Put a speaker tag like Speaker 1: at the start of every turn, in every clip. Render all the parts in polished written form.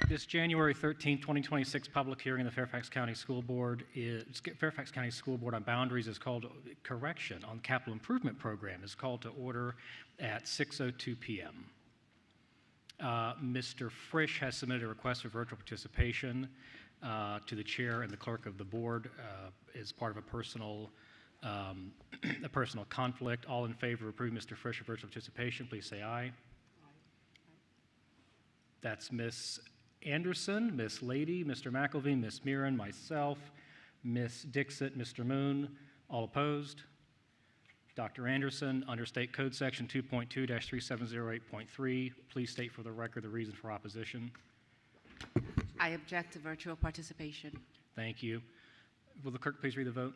Speaker 1: This January 13, 2026 public hearing of the Fairfax County School Board on boundaries is called correction on capital improvement program is called to order at 6:02 p.m. Mr. Frisch has submitted a request for virtual participation to the chair and the clerk of the board as part of a personal conflict. All in favor of approving Mr. Frisch for virtual participation, please say aye. That's Ms. Anderson, Ms. Lady, Mr. McElveen, Ms. Mirren, myself, Ms. Dixit, Mr. Moon. All opposed? Dr. Anderson, under State Code Section 2.2-3708.3, please state for the record the reason for opposition.
Speaker 2: I object to virtual participation.
Speaker 1: Thank you. Will the clerk please read the vote?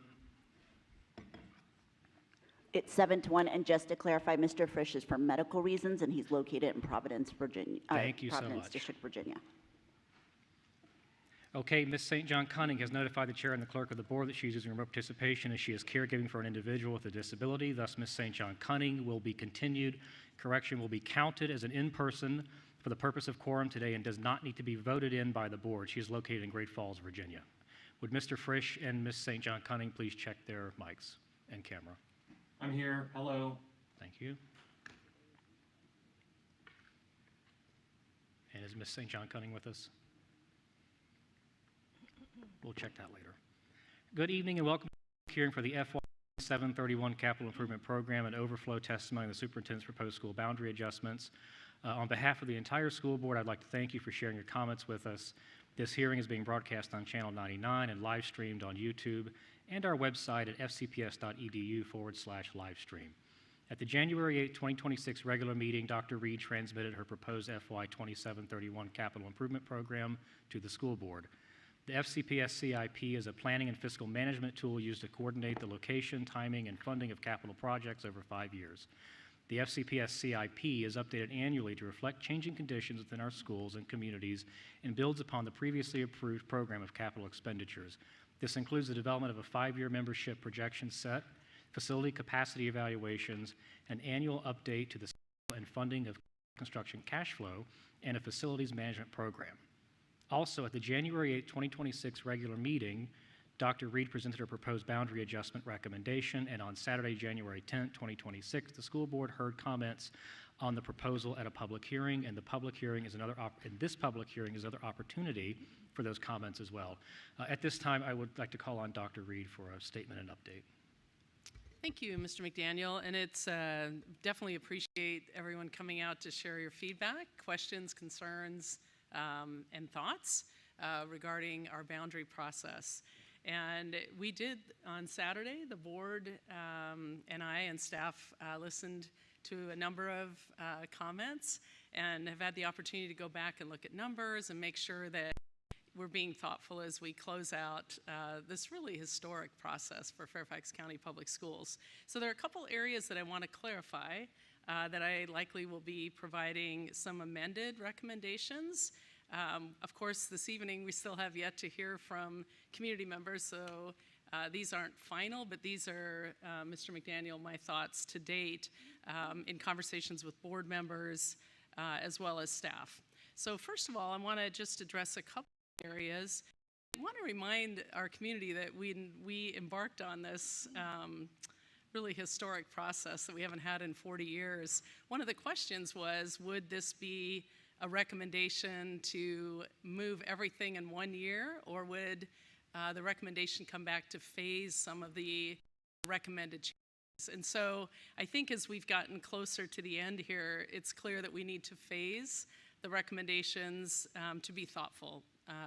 Speaker 3: It's 7-1, and just to clarify, Mr. Frisch is for medical reasons, and he's located in Providence, Virginia.
Speaker 1: Thank you so
Speaker 3: Providence
Speaker 1: much.
Speaker 3: District, Virginia.
Speaker 1: Okay, Ms. St. John Cunning has notified the chair and the clerk of the board that she is using remote participation as she is caregiving for an individual with a disability. Thus, Ms. St. John Cunning will be continued. Correction will be counted as an in-person for the purpose of quorum today and does not need to be voted in by the board. She is located in Great Falls, Virginia. Would Mr. Frisch and Ms. St. John Cunning please check their mics and camera?
Speaker 4: I'm here. Hello.
Speaker 1: Thank you. And is Ms. St. John Cunning with us? We'll check that later. Good evening and welcome to the hearing for the FY 731 Capital Improvement Program and overflow testimony of the superintendent's proposed school boundary adjustments. On behalf of the entire school board, I'd like to thank you for sharing your comments with us. This hearing is being broadcast on Channel 99 and live streamed on YouTube and our website at fcps.edu/livestream. At the January 8, 2026 regular meeting, Dr. Reed transmitted her proposed FY 2731 Capital Improvement Program to the school board. The FCPS CIP is a planning and fiscal management tool used to coordinate the location, timing, and funding of capital projects over 5 years. The FCPS CIP is updated annually to reflect changing conditions within our schools and communities and builds upon the previously approved program of capital expenditures. This includes the development of a 5-year membership projection set, facility capacity evaluations, an annual update to the scale and funding of construction cash flow, and a facilities management program. Also, at the January 8, 2026 regular meeting, Dr. Reed presented her proposed boundary adjustment recommendation, and on Saturday, January 10, 2026, the school board heard comments on the proposal at a public hearing, and this public hearing is another opportunity for those comments as well. At this time, I would like to call on Dr. Reed for a statement and update.
Speaker 5: Thank you, Mr. McDaniel, and it's definitely appreciate everyone coming out to share your feedback, questions, concerns, and thoughts regarding our boundary process. And we did on Saturday, the board and I and staff listened to a number of comments and have had the opportunity to go back and look at numbers and make sure that we're being thoughtful as we close out this really historic process for Fairfax County Public Schools. So there are a couple areas that I want to clarify that I likely will be providing some amended recommendations. Of course, this evening we still have yet to hear from community members, so these aren't final, but these are, Mr. McDaniel, my thoughts to date in conversations with board members as well as staff. So first of all, I want to just address a couple areas. I want to remind our community that we embarked on this really historic process that we haven't had in 40 years. One of the questions was, would this be a recommendation to move everything in 1 year, or would the recommendation come back to phase some of the recommended changes? And so I think as we've gotten closer to the end here, it's clear that we need to phase the recommendations to be thoughtful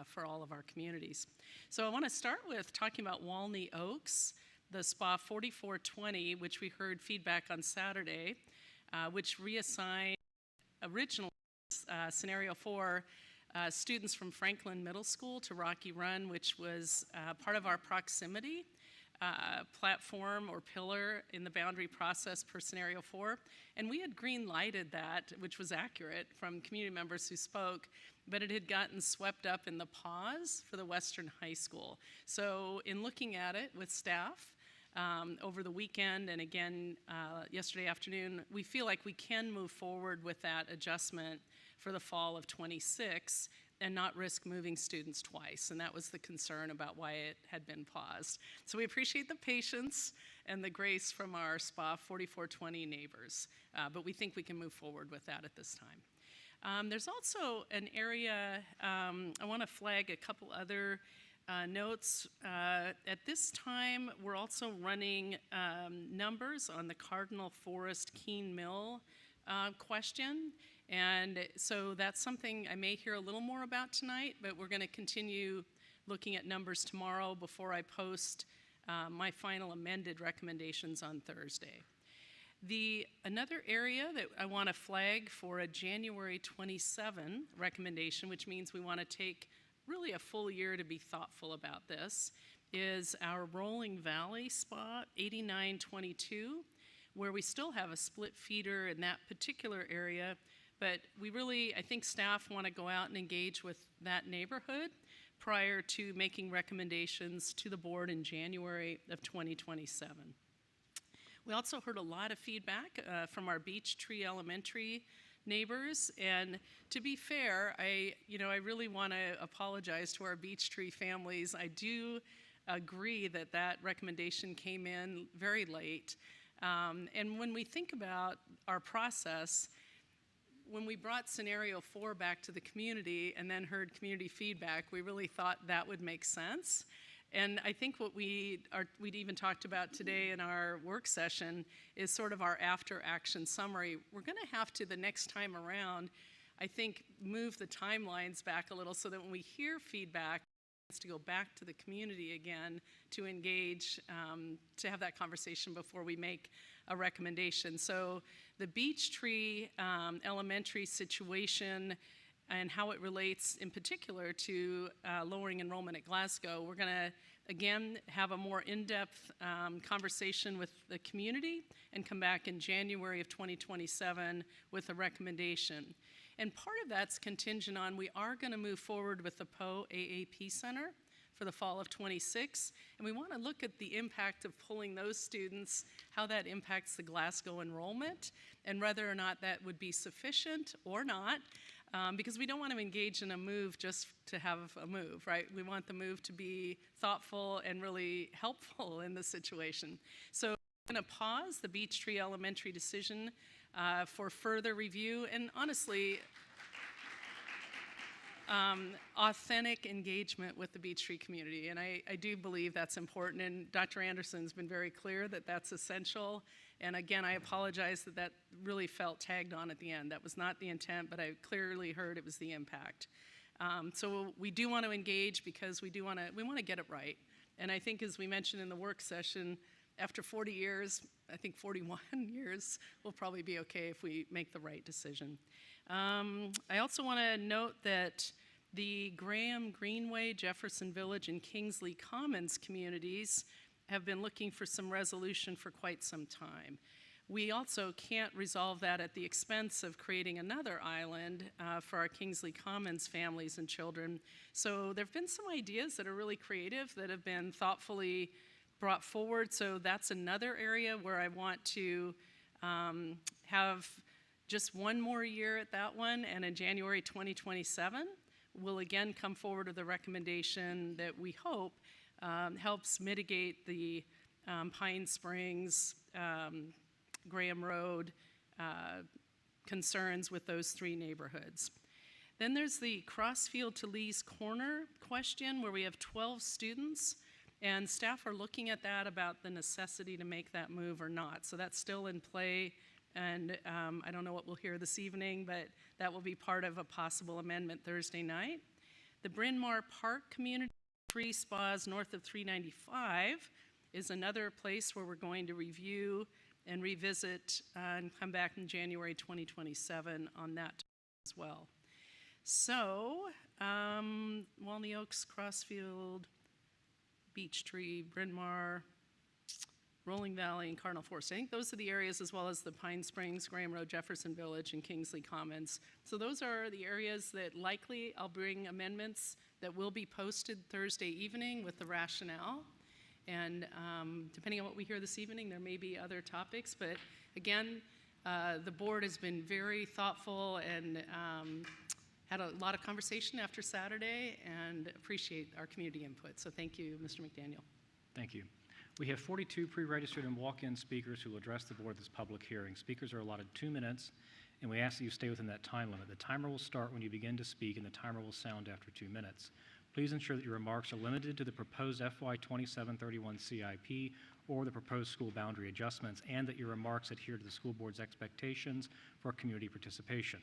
Speaker 5: for all of our communities. So I want to start with talking about Walney Oaks, the SPA 4420, which we heard feedback on Saturday, which reassigned original scenario 4 students from Franklin Middle School to Rocky Run, which was part of our proximity platform or pillar in the boundary process per scenario 4. And we had green lighted that, which was accurate from community members who spoke, but it had gotten swept up in the pause for the Western High School. So in looking at it with staff over the weekend and again yesterday afternoon, we feel like we can move forward with that adjustment for the fall of 26 and not risk moving students twice. And that was the concern about why it had been paused. So we appreciate the patience and the grace from our SPA 4420 neighbors, but we think we can move forward with that at this time. There's also an area, I want to flag a couple other notes. At this time, we're also running numbers on the Cardinal Forest Keene Mill question. And so that's something I may hear a little more about tonight, but we're going to continue looking at numbers tomorrow before I post my final amended recommendations on Thursday. Another area that I want to flag for a January 27 recommendation, which means we want to take really a full year to be thoughtful about this, is our Rolling Valley spot, 8922, where we still have a split feeder in that particular area, but we really, I think staff want to go out and engage with that neighborhood prior to making recommendations to the board in January of 2027. We also heard a lot of feedback from our Beech Tree Elementary neighbors, and to be fair, I really want to apologize to our Beech Tree families. I do agree that that recommendation came in very late, and when we think about our process, when we brought scenario 4 back to the community and then heard community feedback, we really thought that would make sense. And I think what we'd even talked about today in our work session is sort of our after action summary. We're going to have to, the next time around, I think, move the timelines back a little so that when we hear feedback, it's to go back to the community again to engage, to have that conversation before we make a recommendation. So the Beech Tree Elementary situation and how it relates in particular to lowering enrollment at Glasgow, we're going to again have a more in-depth conversation with the community and come back in January of 2027 with a recommendation. And part of that's contingent on we are going to move forward with the Poe AAP Center for the fall of 26, and we want to look at the impact of pulling those students, how that impacts the Glasgow enrollment, and whether or not that would be sufficient or not, because we don't want to engage in a move just to have a move, right? We want the move to be thoughtful and really helpful in the situation. So I'm going to pause the Beech Tree Elementary decision for further review, and honestly, authentic engagement with the Beech Tree community, and I do believe that's important, and Dr. Anderson's been very clear that that's essential, and again, I apologize that that really felt tagged on at the end. That was not the intent, but I clearly heard it was the impact. So we do want to engage because we want to get it right, and I think as we mentioned in the work session, after 40 years, I think 41 years, we'll probably be okay if we make the right decision. I also want to note that the Graham Greenway, Jefferson Village, and Kingsley Commons communities have been looking for some resolution for quite some time. We also can't resolve that at the expense of creating another island for our Kingsley Commons families and children. So there have been some ideas that are really creative that have been thoughtfully brought forward. So that's another area where I want to have just one more year at that one, and in January 2027, we'll again come forward with a recommendation that we hope helps mitigate the Pine Springs, Graham Road concerns with those 3 neighborhoods. Then there's the Crossfield to Lee's Corner question where we have 12 students, and staff are looking at that about the necessity to make that move or not. So that's still in play. And I don't know what we'll hear this evening, but that will be part of a possible amendment Thursday night. The Bryn Mawr Park Community, 3 spas north of 395, is another place where we're going to review and revisit and come back in January 2027 on that as well. So, Walney Oaks, Crossfield, Beech Tree, Bryn Mawr, Rolling Valley, and Cardinal Forest. I think those are the areas, as well as the Pine Springs, Graham Road, Jefferson Village, and Kingsley Commons. So those are the areas that likely I'll bring amendments that will be posted Thursday evening with the rationale. And depending on what we hear this evening, there may be other topics. But again, the board has been very thoughtful and had a lot of conversation after Saturday and appreciate our community input. So thank you, Mr. McDaniel.
Speaker 1: Thank you. We have 42 pre-registered and walk-in speakers who will address the board at this public hearing. Speakers are allotted 2 minutes, and we ask that you stay within that time limit. The timer will start when you begin to speak, and the timer will sound after 2 minutes. Please ensure that your remarks are limited to the proposed FY 2731 CIP or the proposed school boundary adjustments, and that your remarks adhere to the school board's expectations for community participation.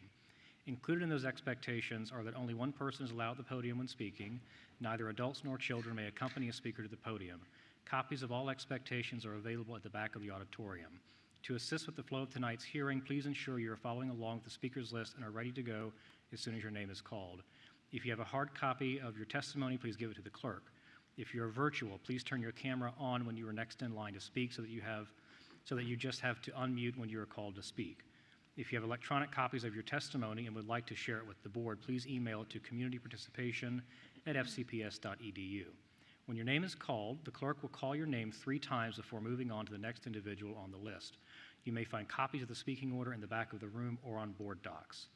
Speaker 1: Included in those expectations are that only one person is allowed at the podium when speaking. Neither adults nor children may accompany a speaker to the podium. Copies of all expectations are available at the back of the auditorium. To assist with the flow of tonight's hearing, please ensure you are following along with the speaker's list and are ready to go as soon as your name is called. If you have a hard copy of your testimony, please give it to the clerk. If you're virtual, please turn your camera on when you are next in line to speak so that you just have to unmute when you are called to speak. If you have electronic copies of your testimony and would like to share it with the board, please email it to communityparticipation@fcps.edu. When your name is called, the clerk will call your name 3 times before moving on to the next individual on the list. You may find copies of the speaking order in the back of the room or on board docs.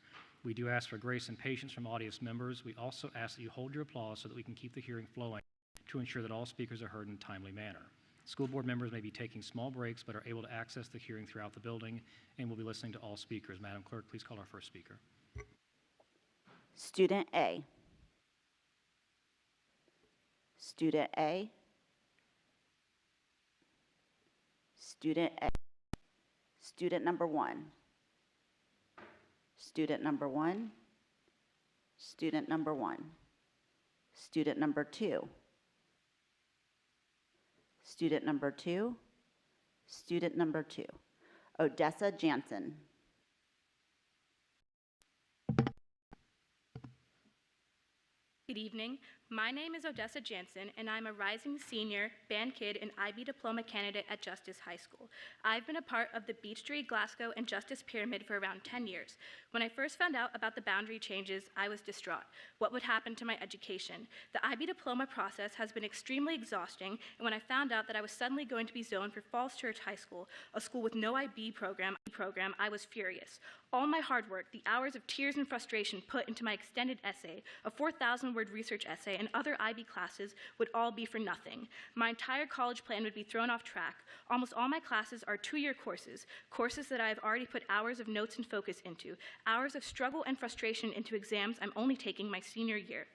Speaker 1: We do ask for grace and patience from audience members. We also ask that you hold your applause so that we can keep the hearing flowing to ensure that all speakers are heard in a timely manner. School board members may be taking small breaks but are able to access the hearing throughout the building and will be listening to all speakers. Madam Clerk, please call our first speaker.
Speaker 3: Student A. Student A. Student A. Student number 1. Student number 1. Student number 1. Student number 2. Student number 2. Student number 2. Odessa Jansen.
Speaker 6: Good evening. My name is Odessa Jansen, and I'm a rising senior, band kid, and IB diploma candidate at Justice High School. I've been a part of the Beach Street, Glasgow, and Justice Pyramid for around 10 years. When I first found out about the boundary changes, I was distraught. What would happen to my education? The IB diploma process has been extremely exhausting, and when I found out that I was suddenly going to be zoned for Falls Church High School, a school with no IB program, I was furious. All my hard work, the hours of tears and frustration put into my extended essay, a 4,000-word research essay, and other IB classes would all be for nothing. My entire college plan would be thrown off track. Almost all my classes are 2-year courses, courses that I have already put hours of notes and focus into, hours of struggle and frustration into exams I'm only taking my senior year.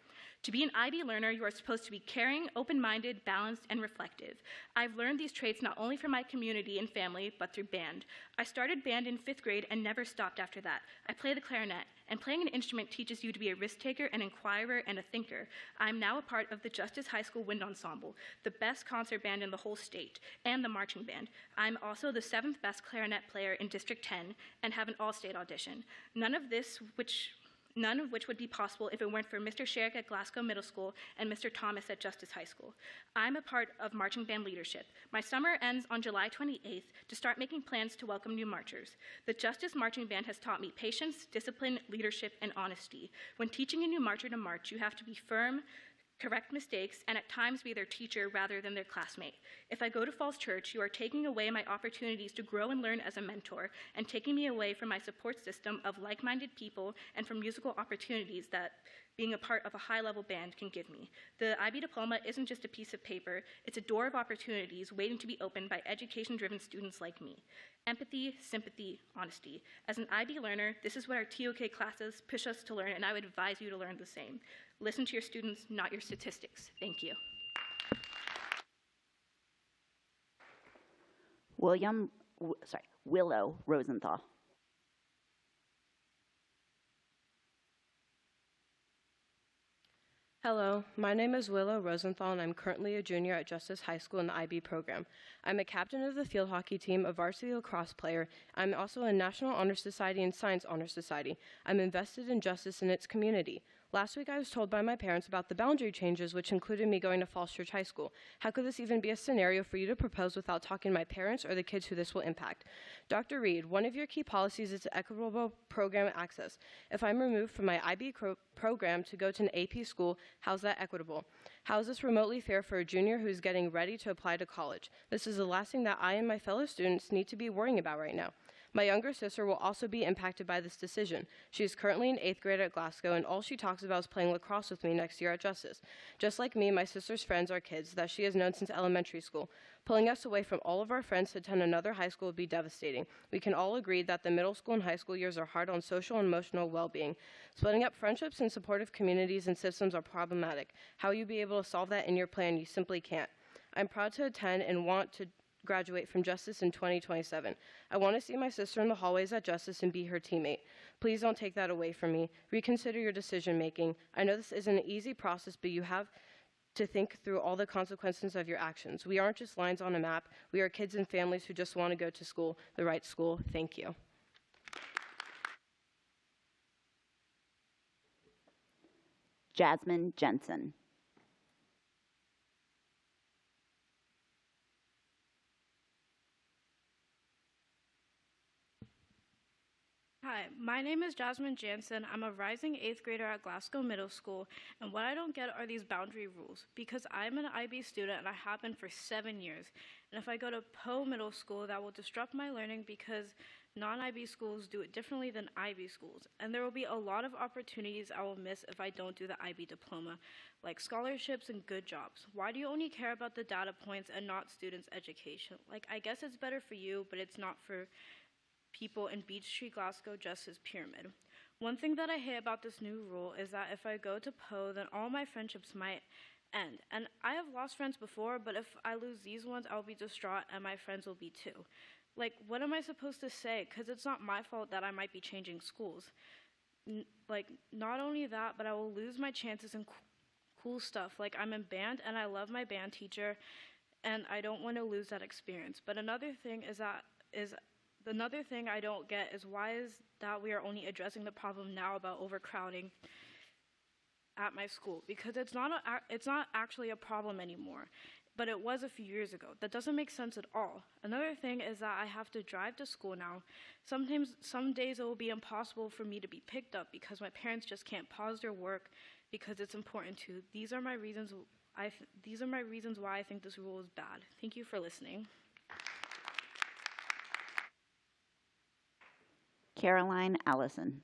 Speaker 6: To be an IB learner, you are supposed to be caring, open-minded, balanced, and reflective. I've learned these traits not only from my community and family, but through band. I started band in 5th grade and never stopped after that. I play the clarinet, and playing an instrument teaches you to be a risk-taker, an inquirer, and a thinker. I'm now a part of the Justice High School Wind Ensemble, the best concert band in the whole state, and the marching band. I'm also the 7th best clarinet player in District 10 and have an all-state audition. None of which would be possible if it weren't for Mr. Sherrick at Glasgow Middle School and Mr. Thomas at Justice High School. I'm a part of marching band leadership. My summer ends on July 28th to start making plans to welcome new marchers. The Justice Marching Band has taught me patience, discipline, leadership, and honesty. When teaching a new marcher to march, you have to be firm, correct mistakes, and at times be their teacher rather than their classmate. If I go to Falls Church, you are taking away my opportunities to grow and learn as a mentor and taking me away from my support system of like-minded people and from musical opportunities that being a part of a high-level band can give me. The IB diploma isn't just a piece of paper, it's a door of opportunities waiting to be opened by education-driven students like me. Empathy, sympathy, honesty. As an IB learner, this is what our TOK classes push us to learn, and I would advise you to learn the same. Listen to your students, not your statistics. Thank you.
Speaker 3: Willow Rosenthal.
Speaker 7: Hello, my name is Willow Rosenthal, and I'm currently a junior at Justice High School in the IB program. I'm a captain of the field hockey team, a varsity lacrosse player. I'm also in National Honor Society and Science Honor Society. I'm invested in justice in its community. Last week I was told by my parents about the boundary changes, which included me going to Falls Church High School. How could this even be a scenario for you to propose without talking to my parents or the kids who this will impact? Dr. Reed, one of your key policies is equitable program access. If I'm removed from my IB program to go to an AP school, how's that equitable? How is this remotely fair for a junior who's getting ready to apply to college? This is the last thing that I and my fellow students need to be worrying about right now. My younger sister will also be impacted by this decision. She is currently in 8th grade at Glasgow, and all she talks about is playing lacrosse with me next year at Justice. Just like me, my sister's friends are kids that she has known since elementary school. Pulling us away from all of our friends to attend another high school would be devastating. We can all agree that the middle school and high school years are hard on social and emotional well-being. Splitting up friendships and supportive communities and systems are problematic. How will you be able to solve that in your plan? You simply can't. I'm proud to attend and want to graduate from Justice in 2027. I want to see my sister in the hallways at Justice and be her teammate. Please don't take that away from me. Reconsider your decision making. I know this isn't an easy process, but you have to think through all the consequences of your actions. We aren't just lines on a map. We are kids and families who just want to go to school, the right school. Thank you.
Speaker 3: Jasmine Jensen.
Speaker 6: Hi, my name is Jasmine Jansen. I'm a rising 8th grader at Glasgow Middle School, and what I don't get are these boundary rules, because I'm an IB student and I have been for 7 years. And if I go to Poe Middle School, that will disrupt my learning because non-IB schools do it differently than IB schools. And there will be a lot of opportunities I will miss if I don't do the IB diploma, like scholarships and good jobs. Why do you only care about the data points and not students' education? Like, I guess it's better for you, but it's not for people in Beach Street, Glasgow, Justice Pyramid. One thing that I hate about this new rule is that if I go to Poe, then all my friendships might end. And I have lost friends before, but if I lose these ones, I'll be distraught and my friends will be too. Like, what am I supposed to say? Because it's not my fault that I might be changing schools. Not only that, but I will lose my chances in cool stuff. Like, I'm in band and I love my band teacher and I don't want to lose that experience. But another thing I don't get is why is that we are only addressing the problem now about overcrowding at my school, because it's not actually a problem anymore, but it was a few years ago. That doesn't make sense at all. Another thing is that I have to drive to school now. Some days it will be impossible for me to be picked up because my parents just can't pause their work because it's important to. These are my reasons why I think this rule is bad. Thank you for listening.
Speaker 3: Caroline Allison.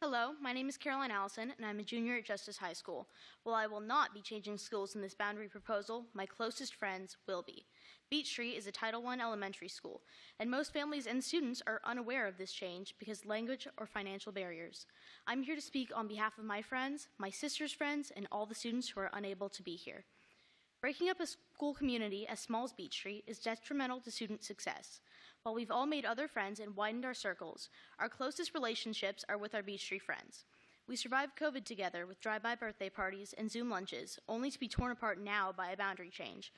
Speaker 8: Hello, my name is Caroline Allison, and I'm a junior at Justice High School. While I will not be changing schools in this boundary proposal, my closest friends will be. Beach Street is a Title I elementary school, and most families and students are unaware of this change because language or financial barriers. I'm here to speak on behalf of my friends, my sister's friends, and all the students who are unable to be here. Breaking up a school community as small as Beach Street is detrimental to student success. While we've all made other friends and widened our circles, our closest relationships are with our Beach Street friends. We survived COVID together with drive-by birthday parties and Zoom lunches, only to be torn apart now by a boundary change.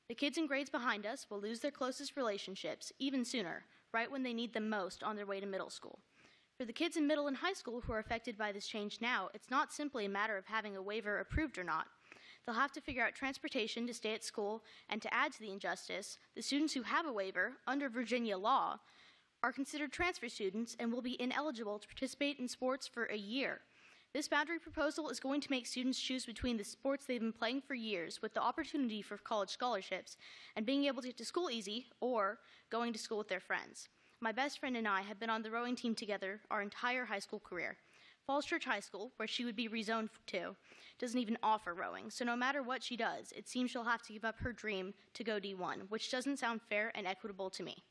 Speaker 8: The kids in grades behind us will lose their closest relationships even sooner, right when they need them most on their way to middle school. For the kids in middle and high school who are affected by this change now, it's not simply a matter of having a waiver approved or not. They'll have to figure out transportation to stay at school, and to add to the injustice, the students who have a waiver under Virginia law are considered transfer students and will be ineligible to participate in sports for a year. This boundary proposal is going to make students choose between the sports they've been playing for years with the opportunity for college scholarships and being able to get to school easy, or going to school with their friends. My best friend and I have been on the rowing team together our entire high school career. Falls Church High School, where she would be rezoned to, doesn't even offer rowing, so no matter what she does, it seems she'll have to give up her dream to go D1, which doesn't sound fair and equitable to me.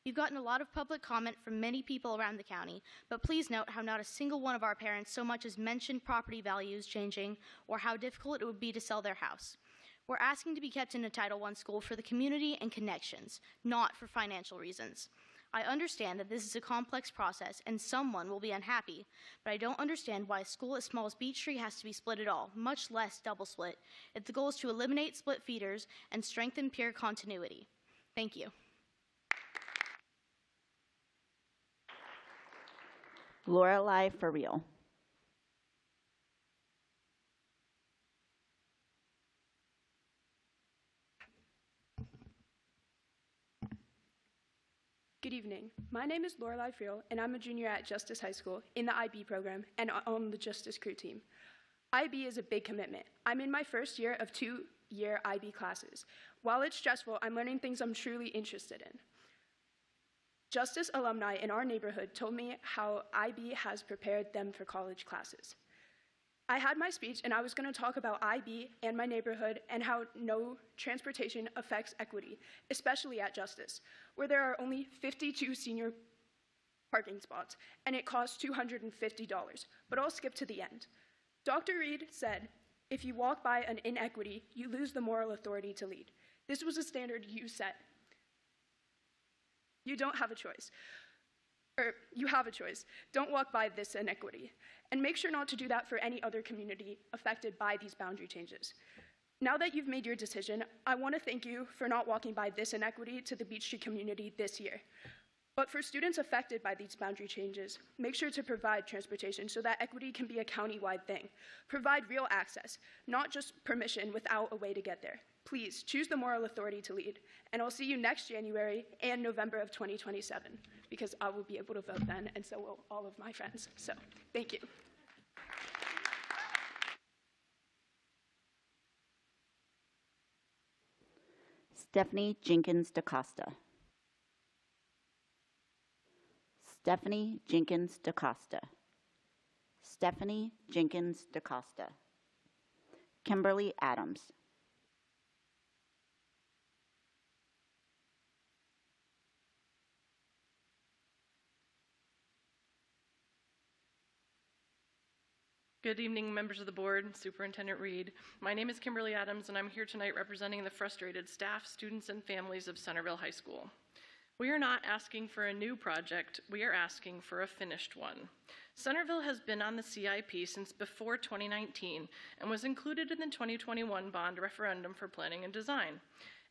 Speaker 8: You've gotten a lot of public comment from many people around the county, but please note how not a single one of our parents so much as mentioned property values changing or how difficult it would be to sell their house. We're asking to be kept in a Title I school for the community and connections, not for financial reasons. I understand that this is a complex process and someone will be unhappy, but I don't understand why a school as small as Beach Street has to be split at all, much less double split, if the goal is to eliminate split feeders and strengthen peer continuity. Thank you.
Speaker 3: Lorelei for real.
Speaker 9: Good evening. My name is Lorelei Friel, and I'm a junior at Justice High School in the IB program and on the Justice Crew team. IB is a big commitment. I'm in my first year of 2 year IB classes. While it's stressful, I'm learning things I'm truly interested in. Justice alumni in our neighborhood told me how IB has prepared them for college classes. I had my speech and I was going to talk about IB and my neighborhood and how no transportation affects equity, especially at Justice, where there are only 52 senior parking spots and it costs $250, but I'll skip to the end. Dr. Reed said, if you walk by an inequity, you lose the moral authority to lead. This was a standard you set. You don't have a choice. Or you have a choice. Don't walk by this inequity. And make sure not to do that for any other community affected by these boundary changes. Now that you've made your decision, I want to thank you for not walking by this inequity to the Beach Street community this year. But for students affected by these boundary changes, make sure to provide transportation so that equity can be a county-wide thing. Provide real access, not just permission without a way to get there. Please choose the moral authority to lead, and I'll see you next January and November of 2027, because I will be able to vote then, and so will all of my friends. So, thank you.
Speaker 3: Stephanie Jenkins DaCosta. Stephanie Jenkins DaCosta. Stephanie Jenkins DaCosta. Kimberly Adams.
Speaker 10: Good evening, members of the board, Superintendent Reed. My name is Kimberly Adams, and I'm here tonight representing the frustrated staff, students, and families of Centerville High School. We are not asking for a new project, we are asking for a finished one. Centerville has been on the CIP since before 2019 and was included in the 2021 bond referendum for planning and design.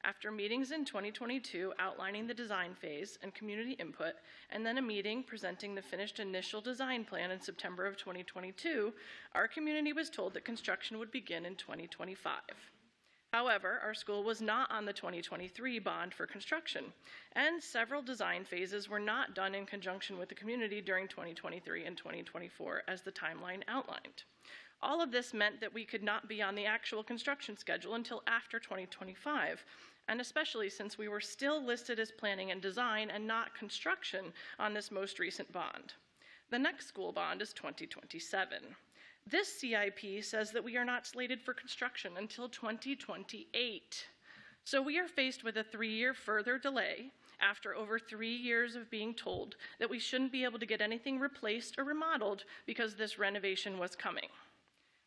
Speaker 10: After meetings in 2022 outlining the design phase and community input, and then a meeting presenting the finished initial design plan in September of 2022, our community was told that construction would begin in 2025. However, our school was not on the 2023 bond for construction, and several design phases were not done in conjunction with the community during 2023 and 2024 as the timeline outlined. All of this meant that we could not be on the actual construction schedule until after 2025, and especially since we were still listed as planning and design and not construction on this most recent bond. The next school bond is 2027. This CIP says that we are not slated for construction until 2028. So we are faced with a 3-year further delay after over 3 years of being told that we shouldn't be able to get anything replaced or remodeled because this renovation was coming.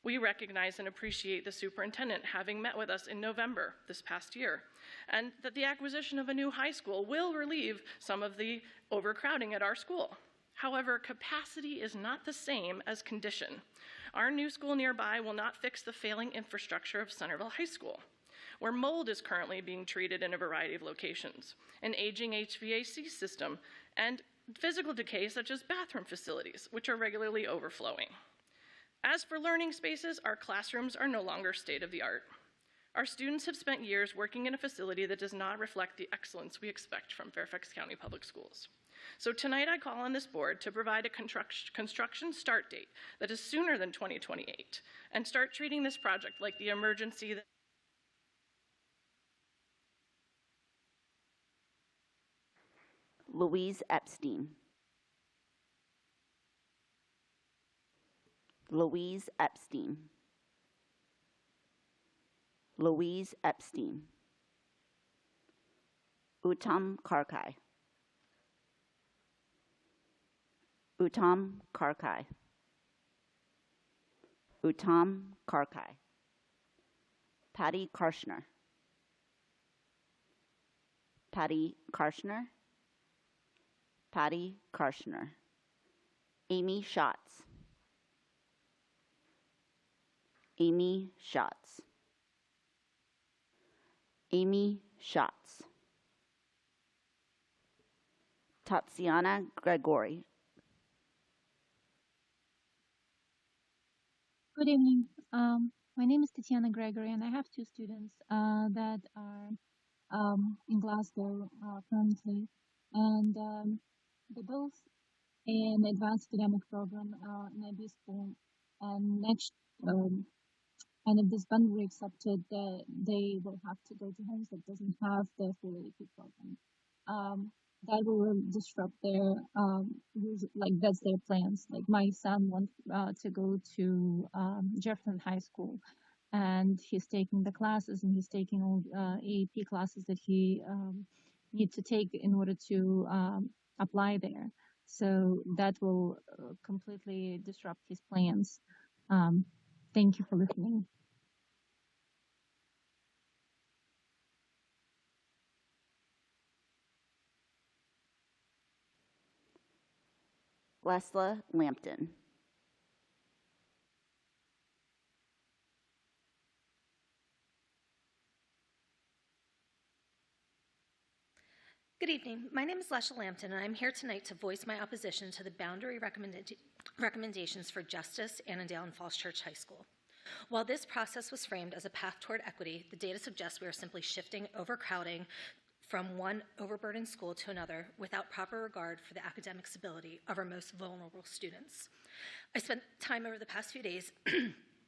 Speaker 10: We recognize and appreciate the superintendent having met with us in November this past year, and that the acquisition of a new high school will relieve some of the overcrowding at our school. However, capacity is not the same as condition. Our new school nearby will not fix the failing infrastructure of Centerville High School, where mold is currently being treated in a variety of locations, an aging HVAC system, and physical decay such as bathroom facilities, which are regularly overflowing. As for learning spaces, our classrooms are no longer state-of-the-art. Our students have spent years working in a facility that does not reflect the excellence we expect from Fairfax County Public Schools. So tonight I call on this board to provide a construction start date that is sooner than 2028 and start treating this project like the emergency that
Speaker 3: Louise Epstein. Louise Epstein. Louise Epstein. Uttam Karkai. Uttam Karkai. Uttam Karkai. Patty Karshner. Patty Karshner. Patty Karshner. Amy Schatz. Amy Schatz. Amy Schatz. Tatiana Gregory.
Speaker 11: Good evening. My name is Tatiana Gregory, and I have 2 students that are in Glasgow currently, and they're both in advanced academic program in IB school. And next And if this boundary accepted, they will have to go to homes that doesn't have the full AP program. That will disrupt their like that's their plans. Like my son wants to go to Jefferson High School, and he's taking the classes and he's taking all AAP classes that he needs to take in order to apply there. So that will completely disrupt his plans. Thank you for listening.
Speaker 3: Lesla Lampton.
Speaker 12: Good evening. My name is Lesha Lampton, and I'm here tonight to voice my opposition to the boundary recommendations for Justice, Annandale, and Falls Church High School. While this process was framed as a path toward equity, the data suggests we are simply shifting overcrowding from one overburdened school to another without proper regard for the academic stability of our most vulnerable students. I spent time over the past few days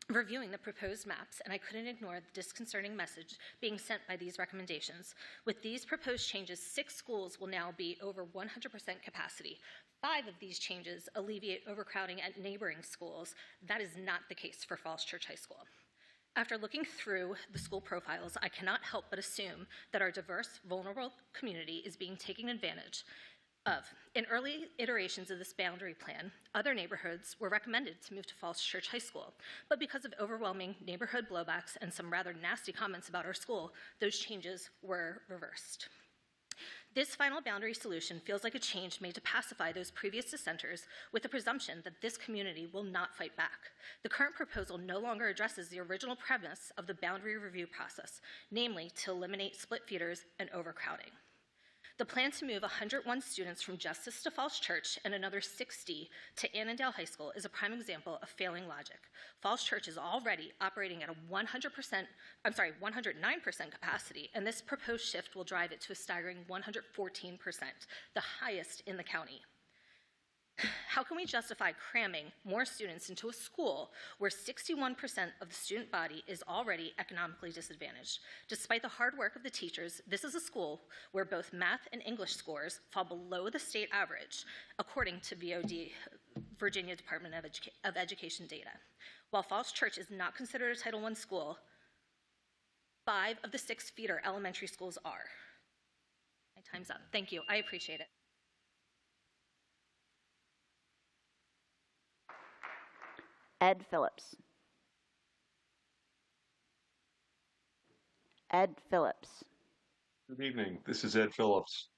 Speaker 12: reviewing the proposed maps, and I couldn't ignore the disconcerting message being sent by these recommendations. With these proposed changes, 6 schools will now be over 100% capacity. 5 of these changes alleviate overcrowding at neighboring schools. That is not the case for Falls Church High School. After looking through the school profiles, I cannot help but assume that our diverse, vulnerable community is being taken advantage of. In early iterations of this boundary plan, other neighborhoods were recommended to move to Falls Church High School, but because of overwhelming neighborhood blowbacks and some rather nasty comments about our school, those changes were reversed. This final boundary solution feels like a change made to pacify those previous dissenters with the presumption that this community will not fight back. The current proposal no longer addresses the original premise of the boundary review process, namely to eliminate split feeders and overcrowding. The plan to move 101 students from Justice to Falls Church and another 60 to Annandale High School is a prime example of failing logic. Falls Church is already operating at a 109% capacity, and this proposed shift will drive it to a staggering 114%, the highest in the county. How can we justify cramming more students into a school where 61% of the student body is already economically disadvantaged? Despite the hard work of the teachers, this is a school where both math and English scores fall below the state average, according to VOD, Virginia Department of Education data. While Falls Church is not considered a Title I school, 5 of the 6 feeder elementary schools are. My time's up. Thank you. I appreciate it.
Speaker 3: Ed Phillips. Ed Phillips.
Speaker 13: Good evening. This is Ed Phillips.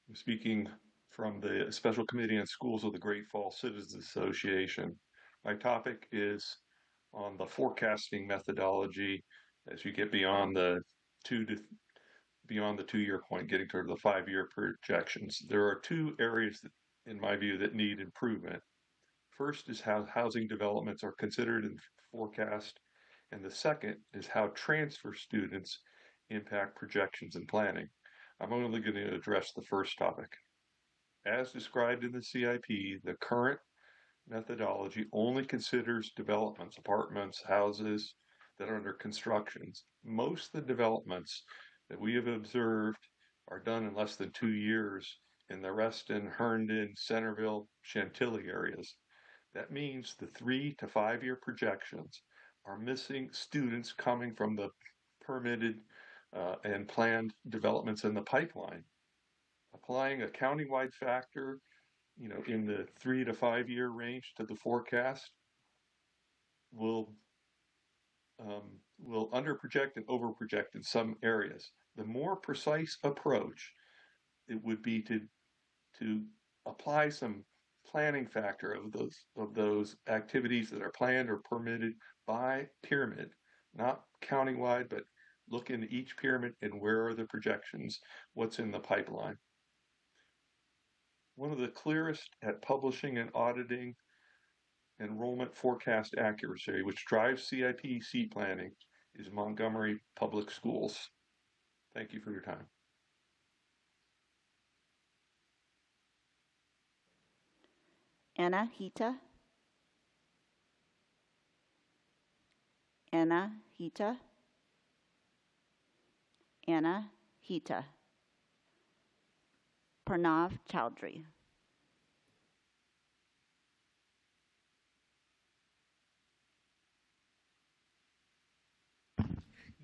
Speaker 13: I'm speaking from the Special Committee on Schools of the Great Falls Citizens Association. My topic is on the forecasting methodology as you get beyond the 2-year point, getting toward the 5-year projections. There are 2 areas that, in my view, that need improvement. First is how housing developments are considered in forecast, and the second is how transfer students impact projections and planning. I'm only going to address the first topic. As described in the CIP, the current methodology only considers developments, apartments, houses that are under construction. Most of the developments that we have observed are done in less than 2 years in the Reston, Herndon, Centerville, Chantilly areas. That means the 3 to 5 year projections are missing students coming from the permitted and planned developments in the pipeline. Applying a countywide factor, in the 3 to 5 year range to the forecast will underproject and overproject in some areas. The more precise approach it would be to apply some planning factor of those activities that are planned or permitted by pyramid, not countywide, but look into each pyramid and where are the projections, what's in the pipeline. One of the clearest at publishing and auditing enrollment forecast accuracy, which drives CIP seat planning, is Montgomery Public Schools. Thank you for your time.
Speaker 3: Anna Hita. Anahita. Anahita. Pranav Chowdhury.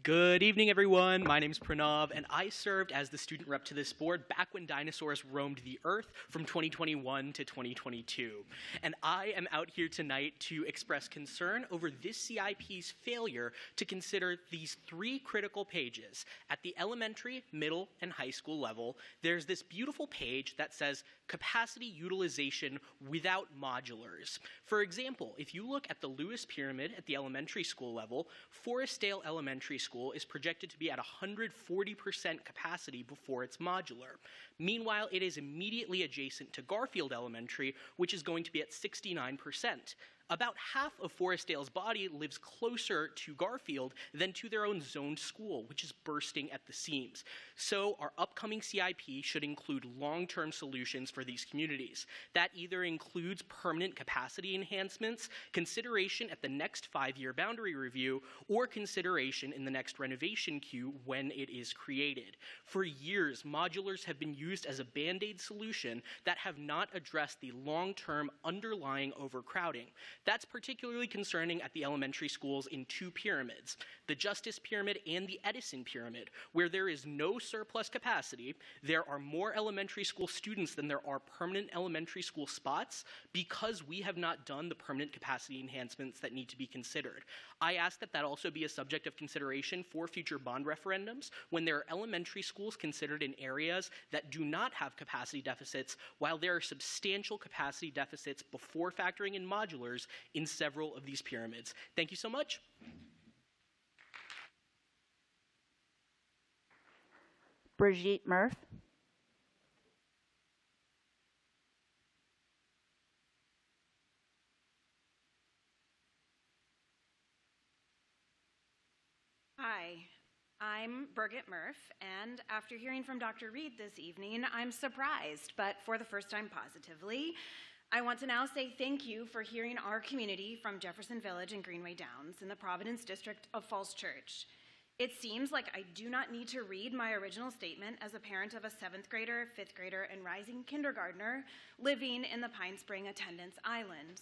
Speaker 14: Good evening, everyone. My name is Pranav, and I served as the student rep to this board back when dinosaurs roamed the earth from 2021 to 2022. And I am out here tonight to express concern over this CIP's failure to consider these 3 critical pages. At the elementary, middle, and high school level, there's this beautiful page that says capacity utilization without modulars. For example, if you look at the Lewis Pyramid at the elementary school level, Forestdale Elementary School is projected to be at 140% capacity before it's modular. Meanwhile, it is immediately adjacent to Garfield Elementary, which is going to be at 69%. About half of Forestdale's body lives closer to Garfield than to their own zoned school, which is bursting at the seams. So our upcoming CIP should include long-term solutions for these communities. That either includes permanent capacity enhancements, consideration at the next 5-year boundary review, or consideration in the next renovation queue when it is created. For years, modulars have been used as a Band-Aid solution that have not addressed the long-term underlying overcrowding. That's particularly concerning at the elementary schools in 2 pyramids, the Justice Pyramid and the Edison Pyramid, where there is no surplus capacity. There are more elementary school students than there are permanent elementary school spots because we have not done the permanent capacity enhancements that need to be considered. I ask that that also be a subject of consideration for future bond referendums when there are elementary schools considered in areas that do not have capacity deficits, while there are substantial capacity deficits before factoring in modulars in several of these pyramids. Thank you so much.
Speaker 3: Brigitte Murph.
Speaker 15: Hi, I'm Birgit Murph, and after hearing from Dr. Reed this evening, I'm surprised, but for the first time positively. I want to now say thank you for hearing our community from Jefferson Village and Greenway Downs in the Providence District of Falls Church. It seems like I do not need to read my original statement as a parent of a 7th grader, 5th grader, and rising kindergartner living in the Pine Spring Attendance Island,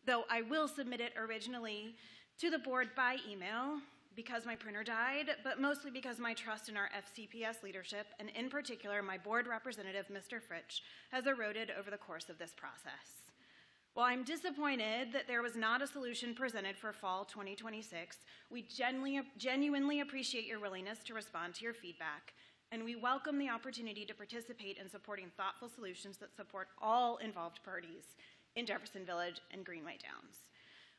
Speaker 15: though I will submit it originally to the board by email because my printer died, but mostly because my trust in our FCPS leadership, and in particular my board representative, Mr. Fritsch, has eroded over the course of this process. While I'm disappointed that there was not a solution presented for fall 2026, we genuinely appreciate your willingness to respond to your feedback, and we welcome the opportunity to participate in supporting thoughtful solutions that support all involved parties in Jefferson Village and Greenway Downs.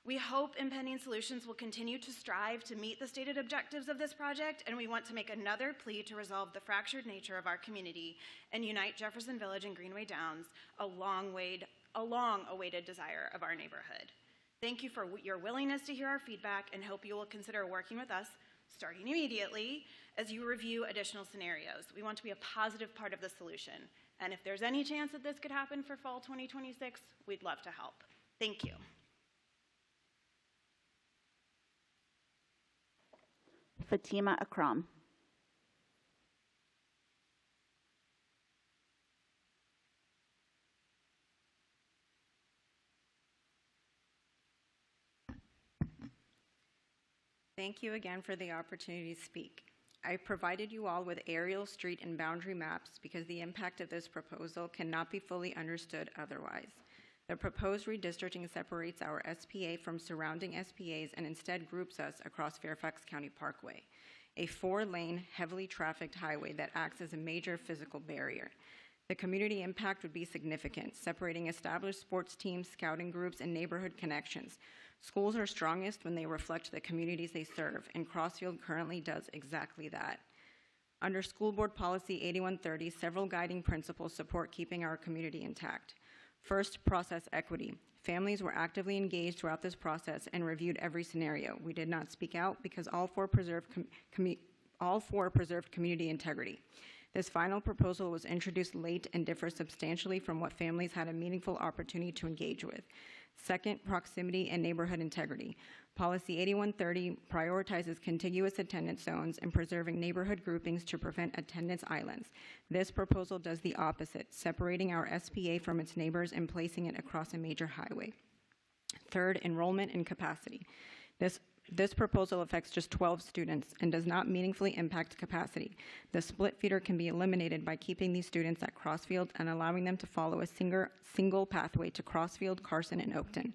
Speaker 15: We hope impending solutions will continue to strive to meet the stated objectives of this project, and we want to make another plea to resolve the fractured nature of our community and unite Jefferson Village and Greenway Downs, a long-awaited desire of our neighborhood. Thank you for your willingness to hear our feedback, and hope you will consider working with us, starting immediately, as you review additional scenarios. We want to be a positive part of the solution, and if there's any chance that this could happen for fall 2026, we'd love to help. Thank you.
Speaker 3: Fatima Akram.
Speaker 16: Thank you again for the opportunity to speak. I provided you all with aerial, street, and boundary maps because the impact of this proposal cannot be fully understood otherwise. The proposed redistricting separates our SPA from surrounding SPAs and instead groups us across Fairfax County Parkway, a 4-lane, heavily trafficked highway that acts as a major physical barrier. The community impact would be significant, separating established sports teams, scouting groups, and neighborhood connections. Schools are strongest when they reflect the communities they serve, and Crossfield currently does exactly that. Under School Board Policy 8130, several guiding principles support keeping our community intact. First, process equity. Families were actively engaged throughout this process and reviewed every scenario. We did not speak out because all four preserved community integrity. This final proposal was introduced late and differs substantially from what families had a meaningful opportunity to engage with. Second, proximity and neighborhood integrity. Policy 8130 prioritizes contiguous attendance zones and preserving neighborhood groupings to prevent attendance islands. This proposal does the opposite, separating our SPA from its neighbors and placing it across a major highway. Third, enrollment and capacity. This proposal affects just 12 students and does not meaningfully impact capacity. The split feeder can be eliminated by keeping these students at Crossfield and allowing them to follow a single pathway to Crossfield, Carson, and Oakton.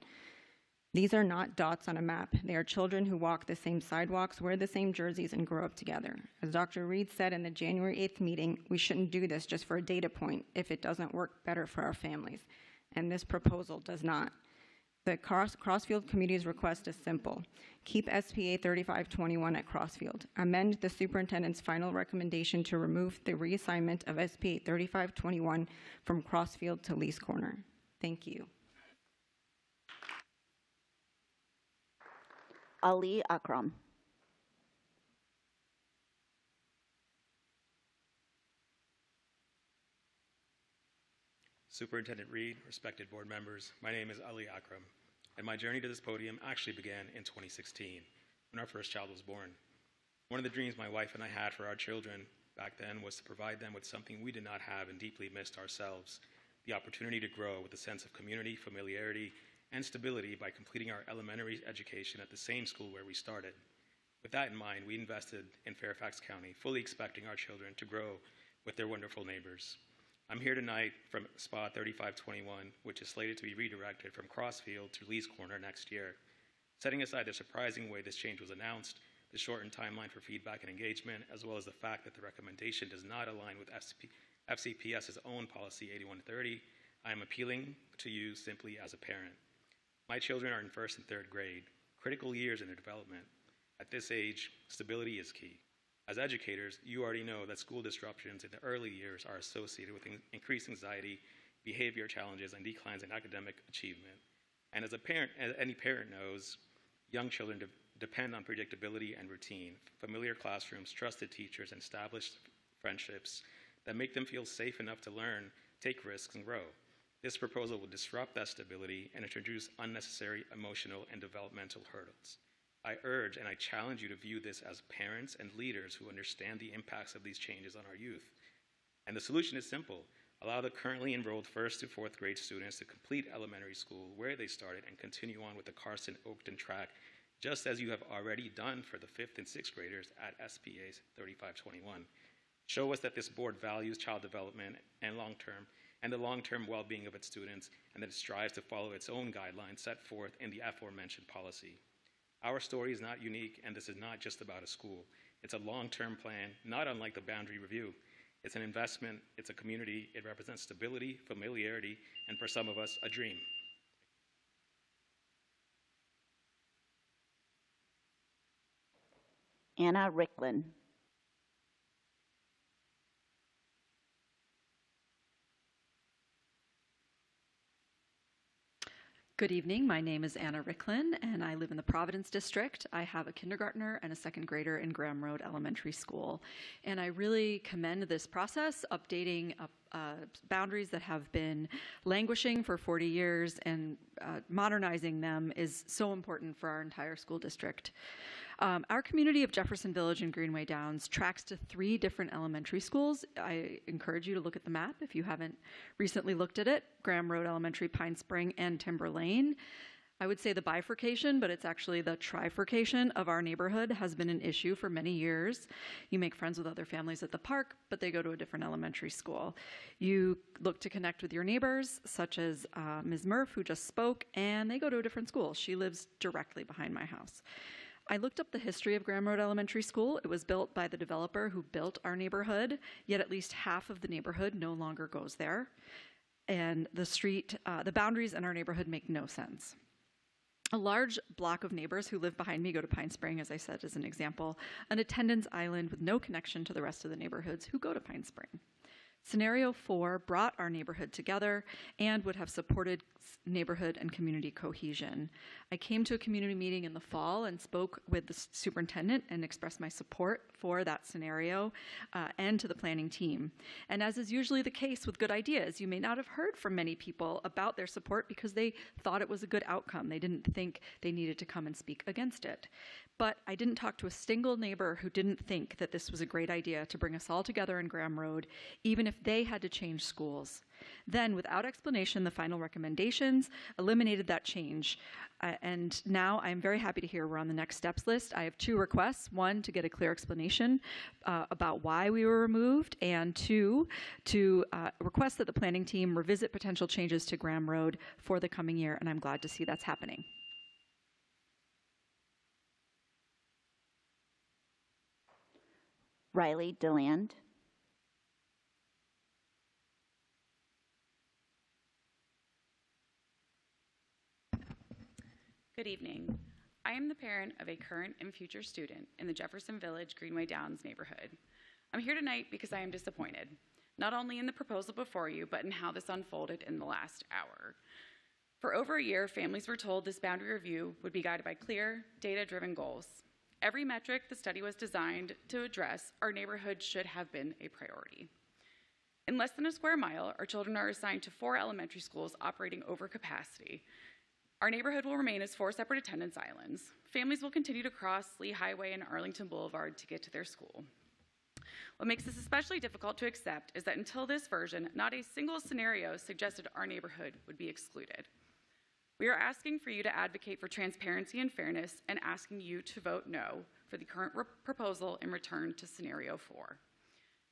Speaker 16: These are not dots on a map. They are children who walk the same sidewalks, wear the same jerseys, and grow up together. As Dr. Reed said in the January 8th meeting, we shouldn't do this just for a data point if it doesn't work better for our families. And this proposal does not. The Crossfield community's request is simple. Keep SPA 3521 at Crossfield. Amend the superintendent's final recommendation to remove the reassignment of SPA 3521 from Crossfield to Lee's Corner. Thank you.
Speaker 3: Ali Akram.
Speaker 17: Superintendent Reed, respected board members, my name is Ali Akram, and my journey to this podium actually began in 2016, when our first child was born. One of the dreams my wife and I had for our children back then was to provide them with something we did not have and deeply missed ourselves, the opportunity to grow with a sense of community, familiarity, and stability by completing our elementary education at the same school where we started. With that in mind, we invested in Fairfax County, fully expecting our children to grow with their wonderful neighbors. I'm here tonight from SPA 3521, which is slated to be redirected from Crossfield to Lee's Corner next year. Setting aside the surprising way this change was announced, the shortened timeline for feedback and engagement, as well as the fact that the recommendation does not align with FCPS's own policy 8130, I am appealing to you simply as a parent. My children are in first and third grade, critical years in their development. At this age, stability is key. As educators, you already know that school disruptions in the early years are associated with increased anxiety, behavior challenges, and declines in academic achievement. And as any parent knows, young children depend on predictability and routine, familiar classrooms, trusted teachers, and established friendships that make them feel safe enough to learn, take risks, and grow. This proposal will disrupt that stability and introduce unnecessary emotional and developmental hurdles. I urge and I challenge you to view this as parents and leaders who understand the impacts of these changes on our youth. And the solution is simple. Allow the currently enrolled first to fourth grade students to complete elementary school where they started and continue on with the Carson-Oakton track, just as you have already done for the fifth and sixth graders at SPA 3521. Show us that this board values child development and the long-term well-being of its students, and that it strives to follow its own guidelines set forth in the aforementioned policy. Our story is not unique, and this is not just about a school. It's a long-term plan, not unlike the boundary review. It's an investment, it's a community, it represents stability, familiarity, and for some of us, a dream.
Speaker 3: Anna Ricklin.
Speaker 18: Good evening. My name is Anna Ricklin, and I live in the Providence District. I have a kindergartner and a second grader in Graham Road Elementary School. And I really commend this process, updating boundaries that have been languishing for 40 years, and modernizing them is so important for our entire school district. Our community of Jefferson Village and Greenway Downs tracks to 3 different elementary schools. I encourage you to look at the map if you haven't recently looked at it: Graham Road Elementary, Pine Spring, and Timber Lane. I would say the bifurcation, but it's actually the trifurcation of our neighborhood has been an issue for many years. You make friends with other families at the park, but they go to a different elementary school. You look to connect with your neighbors, such as Ms. Murph, who just spoke, and they go to a different school. She lives directly behind my house. I looked up the history of Graham Road Elementary School. It was built by the developer who built our neighborhood, yet at least half of the neighborhood no longer goes there. And the boundaries in our neighborhood make no sense. A large block of neighbors who live behind me go to Pine Spring, as I said, as an example, an attendance island with no connection to the rest of the neighborhoods who go to Pine Spring. Scenario 4 brought our neighborhood together and would have supported promotes neighborhood and community cohesion. I came to a community meeting in the fall and spoke with the superintendent and expressed my support for that scenario and to the planning team. And as is usually the case with good ideas, you may not have heard from many people about their support because they thought it was a good outcome. They didn't think they needed to come and speak against it. But I didn't talk to a single neighbor who didn't think that this was a great idea to bring us all together in Graham Road, even if they had to change schools. Then, without explanation, the final recommendations eliminated that change. And now I'm very happy to hear we're on the next steps list. I have two requests. One, to get a clear explanation about why we were removed, and two, to request that the planning team revisit potential changes to Graham Road for the coming year, and I'm glad to see that's happening.
Speaker 3: Riley DeLand.
Speaker 19: Good evening. I am the parent of a current and future student in the Jefferson Village Greenway Downs neighborhood. I'm here tonight because I am disappointed, not only in the proposal before you, but in how this unfolded in the last hour. For over a year, families were told this boundary review would be guided by clear, data-driven goals. Every metric the study was designed to address, our neighborhood should have been a priority. In less than a square mile, our children are assigned to 4 elementary schools operating over capacity. Our neighborhood will remain as 4 separate attendance islands. Families will continue to cross Lee Highway and Arlington Boulevard to get to their school. What makes this especially difficult to accept is that until this version, not a single scenario suggested our neighborhood would be excluded. We are asking for you to advocate for transparency and fairness and asking you to vote no for the current proposal in return to Scenario 4.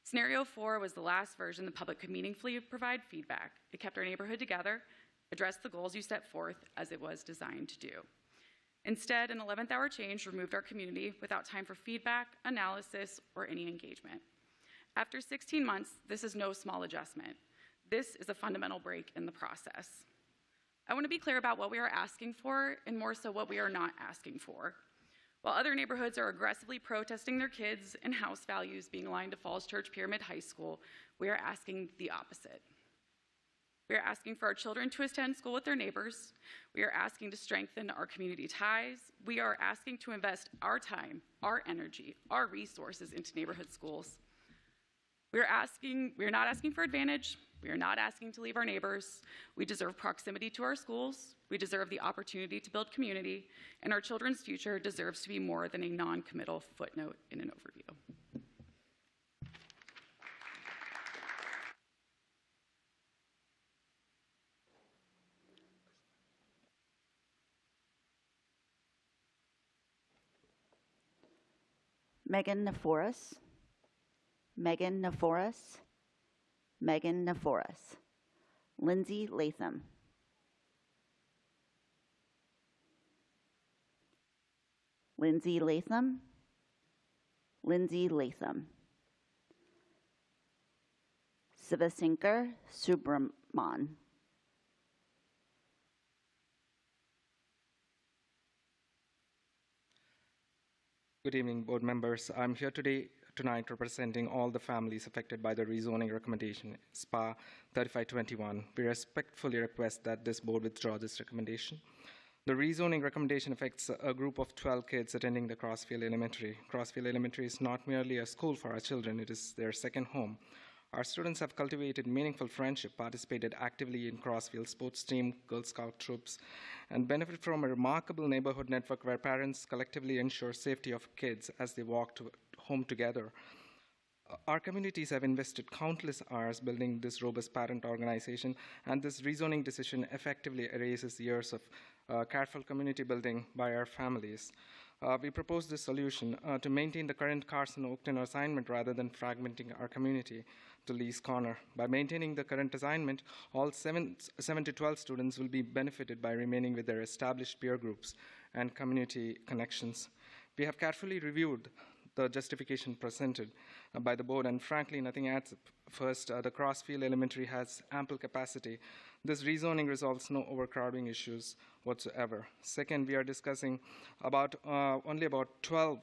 Speaker 19: Scenario 4 was the last version the public could meaningfully provide feedback. It kept our neighborhood together, addressed the goals you set forth as it was designed to do. Instead, an 11th hour change removed our community without time for feedback, analysis, or any engagement. After 16 months, this is no small adjustment. This is a fundamental break in the process. I want to be clear about what we are asking for, and more so what we are not asking for. While other neighborhoods are aggressively protesting their kids and house values being aligned to Falls Church Pyramid High School, we are asking the opposite. We are asking for our children to attend school with their neighbors. We are asking to strengthen our community ties. We are asking to invest our time, our energy, our resources into neighborhood schools. We are not asking for advantage. We are not asking to leave our neighbors. We deserve proximity to our schools. We deserve the opportunity to build community, and our children's future deserves to be more than a non-committal footnote in an overview.
Speaker 3: Megan Neforis. Megan Neforis. Megan Neforis. Lindsay Latham. Lindsay Latham. Lindsay Latham. Sivasankar Subraman.
Speaker 20: Good evening, board members. I'm here tonight representing all the families affected by the rezoning recommendation, SPA 3521. We respectfully request that this board withdraw this recommendation. The rezoning recommendation affects a group of 12 kids attending the Crossfield Elementary. Crossfield Elementary is not merely a school for our children, it is their second home. Our students have cultivated meaningful friendship, participated actively in Crossfield sports team, Girl Scout troops, and benefit from a remarkable neighborhood network where parents collectively ensure safety of kids as they walk home together. Our communities have invested countless hours building this robust parent organization, and this rezoning decision effectively erases years of careful community building by our families. We propose this solution to maintain the current Carson-Oakton assignment rather than fragmenting our community to Lee's Corner. By maintaining the current assignment, all 7 to 12 students will be benefited by remaining with their established peer groups and community connections. We have carefully reviewed the justification presented by the board, and frankly, nothing adds up. First, the Crossfield Elementary has ample capacity. This rezoning resolves no overcrowding issues whatsoever. Second, we are discussing only about 12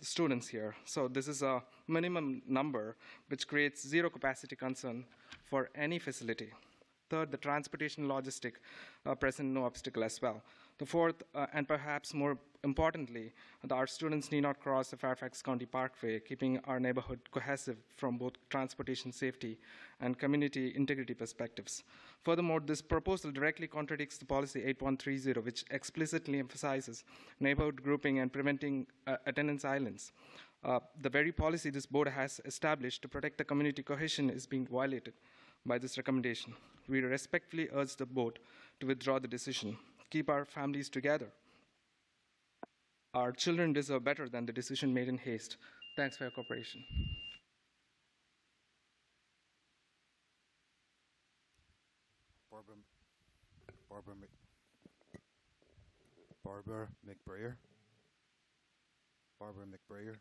Speaker 20: students here. So this is a minimum number which creates zero capacity concern for any facility. Third, the transportation logistic present no obstacle as well. The fourth, and perhaps more importantly, our students need not cross the Fairfax County Parkway, keeping our neighborhood cohesive from both transportation safety and community integrity perspectives. Furthermore, this proposal directly contradicts the policy 8130, which explicitly emphasizes neighborhood grouping and preventing attendance islands. The very policy this board has established to protect the community cohesion is being violated by this recommendation. We respectfully urge the board to withdraw the decision. Keep our families together. Our children deserve better than the decision made in haste. Thanks for your cooperation.
Speaker 21: Barbara McBrayer. Barbara McBrayer.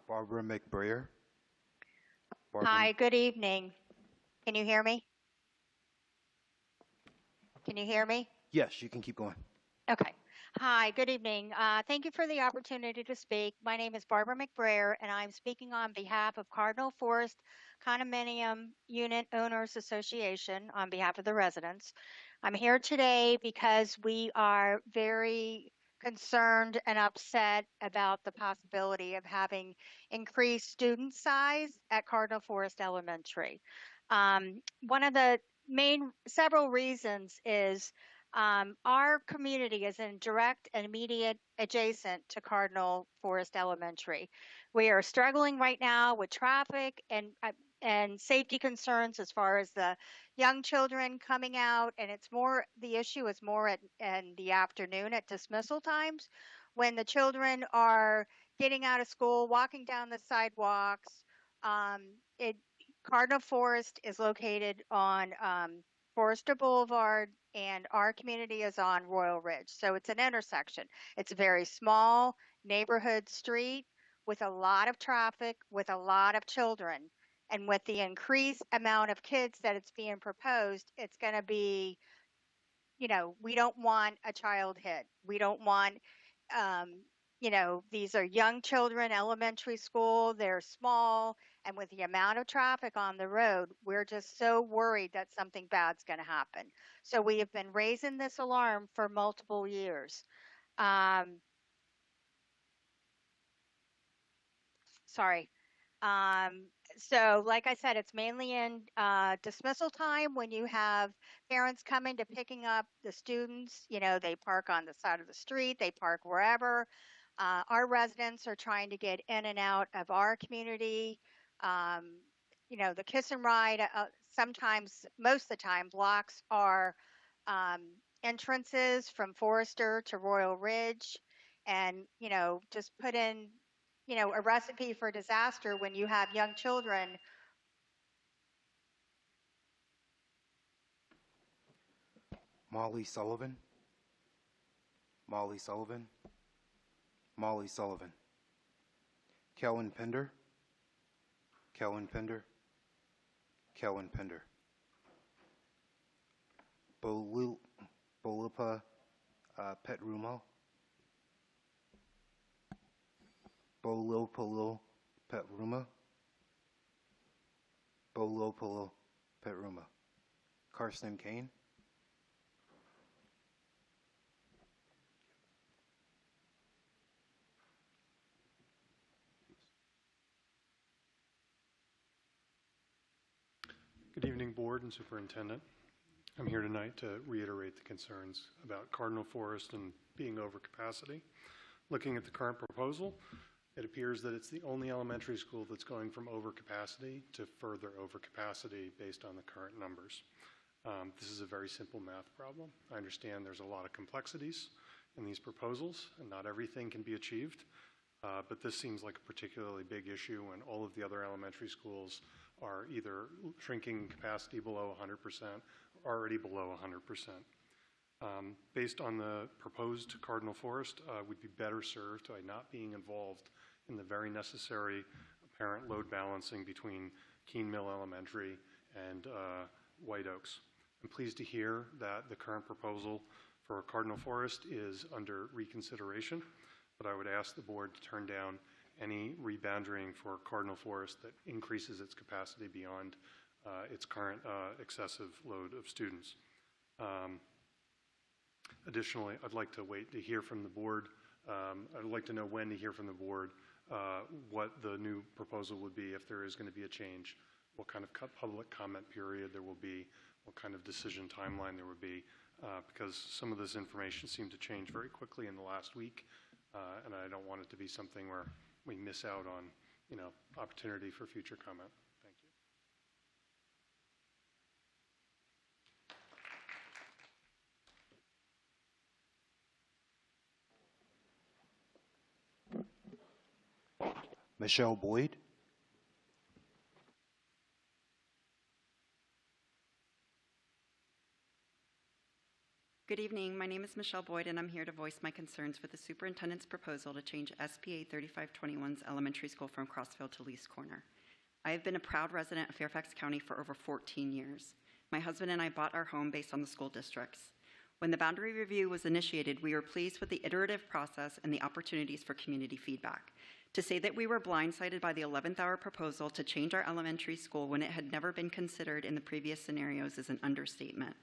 Speaker 21: Barbara McBrayer.
Speaker 22: Hi, good evening. Can you hear me? Can you hear me?
Speaker 21: Yes, you can keep going.
Speaker 22: Okay. Hi, good evening. Thank you for the opportunity to speak. My name is Barbara McBrayer, and I'm speaking on behalf of Cardinal Forest Condominium Unit Owners Association on behalf of the residents. I'm here today because we are very concerned and upset about the possibility of having increased student size at Cardinal Forest Elementary. One of the several reasons is our community is in direct and immediate adjacent to Cardinal Forest Elementary. We are struggling right now with traffic and safety concerns as far as the young children coming out, and the issue is more in the afternoon at dismissal times when the children are getting out of school, walking down the sidewalks. Cardinal Forest is located on Forester Boulevard, and our community is on Royal Ridge. So it's an intersection. It's a very small neighborhood street with a lot of traffic, with a lot of children. And with the increased amount of kids that it's being proposed, it's going to be, we don't want a child hit. We don't want, these are young children, elementary school, they're small. And with the amount of traffic on the road, we're just so worried that something bad's going to happen. So we have been raising this alarm for multiple years. Sorry. So like I said, it's mainly in dismissal time when you have parents coming to picking up the students. They park on the side of the street, they park wherever. Our residents are trying to get in and out of our community. The kiss and ride sometimes, most of the time, blocks our entrances from Forester to Royal Ridge, and just put in a recipe for disaster when you have young children.
Speaker 21: Molly Sullivan. Molly Sullivan. Molly Sullivan. Kellen Pender. Kellen Pender. Kellen Pender. Bolipa Petruma. Bolopolo Petruma. Bolopolo Petruma. Carson Kane.
Speaker 23: Good evening, Board and Superintendent. I'm here tonight to reiterate the concerns about Cardinal Forest and being over capacity. Looking at the current proposal, it appears that it's the only elementary school that's going from overcapacity to further overcapacity based on the current numbers. This is a very simple math problem. I understand there's a lot of complexities in these proposals, and not everything can be achieved, but this seems like a particularly big issue when all of the other elementary schools are either shrinking capacity below 100% or already below 100%. Based on the proposed Cardinal Forest, would be better served by not being involved in the very necessary apparent load balancing between Keene Mill Elementary and White Oaks. I'm pleased to hear that the current proposal for Cardinal Forest is under reconsideration. but I would ask the board to turn down any reboundarying for Cardinal Forest that increases its capacity beyond its current excessive load of students. Additionally, I'd like to wait to hear from the board. I'd like to know when to hear from the board what the new proposal would be if there is going to be a change, what kind of public comment period there will be, what kind of decision timeline there would be, because some of this information seemed to change very quickly in the last week, and I don't want it to be something where we miss out on, opportunity for future comment. Thank
Speaker 21: you. Michelle Boyd.
Speaker 2: Good evening. My name is Michelle Boyd, and I'm here to voice my concerns with the superintendent's proposal to change SPA 3521's elementary school from Crossfield to Lease Corner. I have been a proud resident of Fairfax County for over 14 years. My husband and I bought our home based on the school districts. When the boundary review was initiated, we were pleased with the iterative process and the opportunities for community feedback. To say that we were blindsided by the 11th hour proposal to change our elementary school when it had never been considered in the previous scenarios is an understatement.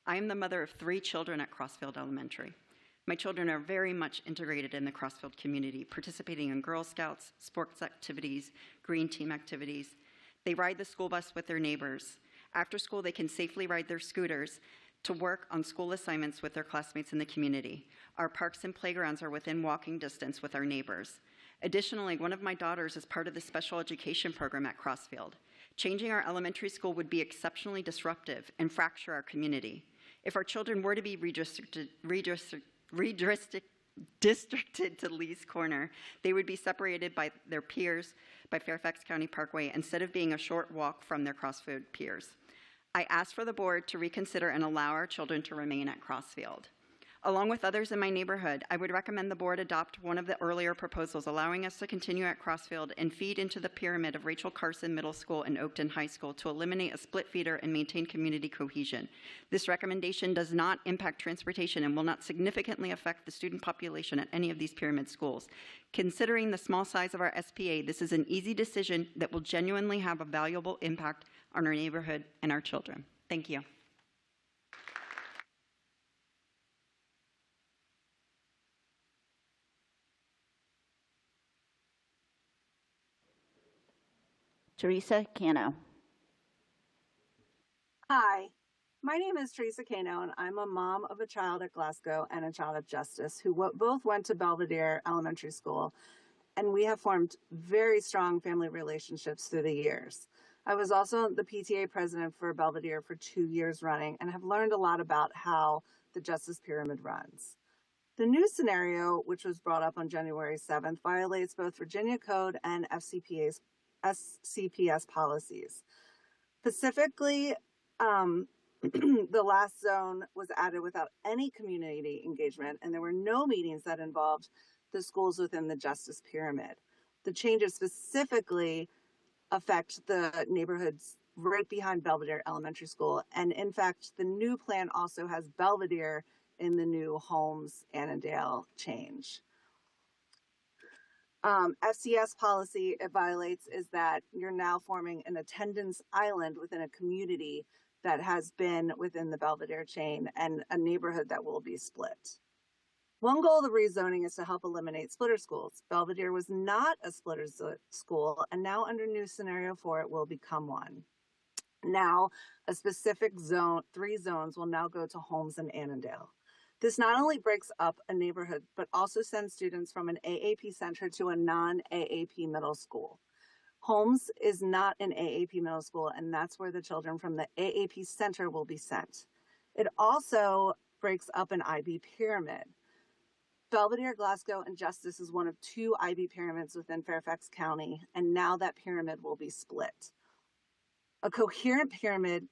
Speaker 2: I am the mother of 3 children at Crossfield Elementary. My children are very much integrated in the Crossfield community, participating in Girl Scouts, sports activities, green team activities. They ride the school bus with their neighbors. After school, they can safely ride their scooters to work on school assignments with their classmates in the community. Our parks and playgrounds are within walking distance with our neighbors. Additionally, one of my daughters is part of the special education program at Crossfield. Changing our elementary school would be exceptionally disruptive and fracture our community. If our children were to be redistricted to Lee's Corner, they would be separated by their peers by Fairfax County Parkway instead of being a short walk from their Crossfield peers. I ask for the board to reconsider and allow our children to remain at Crossfield. Along with others in my neighborhood, I would recommend the board adopt one of the earlier proposals, allowing us to continue at Crossfield and feed into the pyramid of Rachel Carson Middle School and Oakton High School to eliminate a split feeder and maintain community cohesion. This recommendation does not impact transportation and will not significantly affect the student population at any of these pyramid schools. Considering the small size of our SPA, this is an easy decision that will genuinely have a valuable impact on our neighborhood and our children. Thank you.
Speaker 3: Teresa Cano.
Speaker 4: Hi, my name is Teresa Cano, and I'm a mom of a child at Glasgow and a child at Justice who both went to Belvedere Elementary School, and we have formed very strong family relationships through the years. I was also the PTA president for Belvedere for 2 years running and have learned a lot about how the Justice Pyramid runs. The new scenario, which was brought up on January 7th, violates both Virginia Code and FCPS policies. Specifically, the last zone was added without any community engagement, and there were no meetings that involved the schools within the Justice Pyramid. The changes specifically affect the neighborhoods right behind Belvedere Elementary School, and in fact, the new plan also has Belvedere in the new Holmes-Annandale change. FCS policy it violates is that you're now forming an attendance island within a community that has been within the Belvedere chain and a neighborhood that will be split. One goal of the rezoning is to help eliminate splitter schools. Belvedere was not a splitter school, and now under new scenario 4, it will become one. Now, a specific zone, 3 zones will now go to Holmes and Annandale. This not only breaks up a neighborhood, but also sends students from an AAP center to a non-AAP middle school. Holmes is not an AAP middle school, and that's where the children from the AAP center will be sent. It also breaks up an IB pyramid. Belvedere, Glasgow, and Justice is one of 2 IB pyramids within Fairfax County, and now that pyramid will be split. A coherent pyramid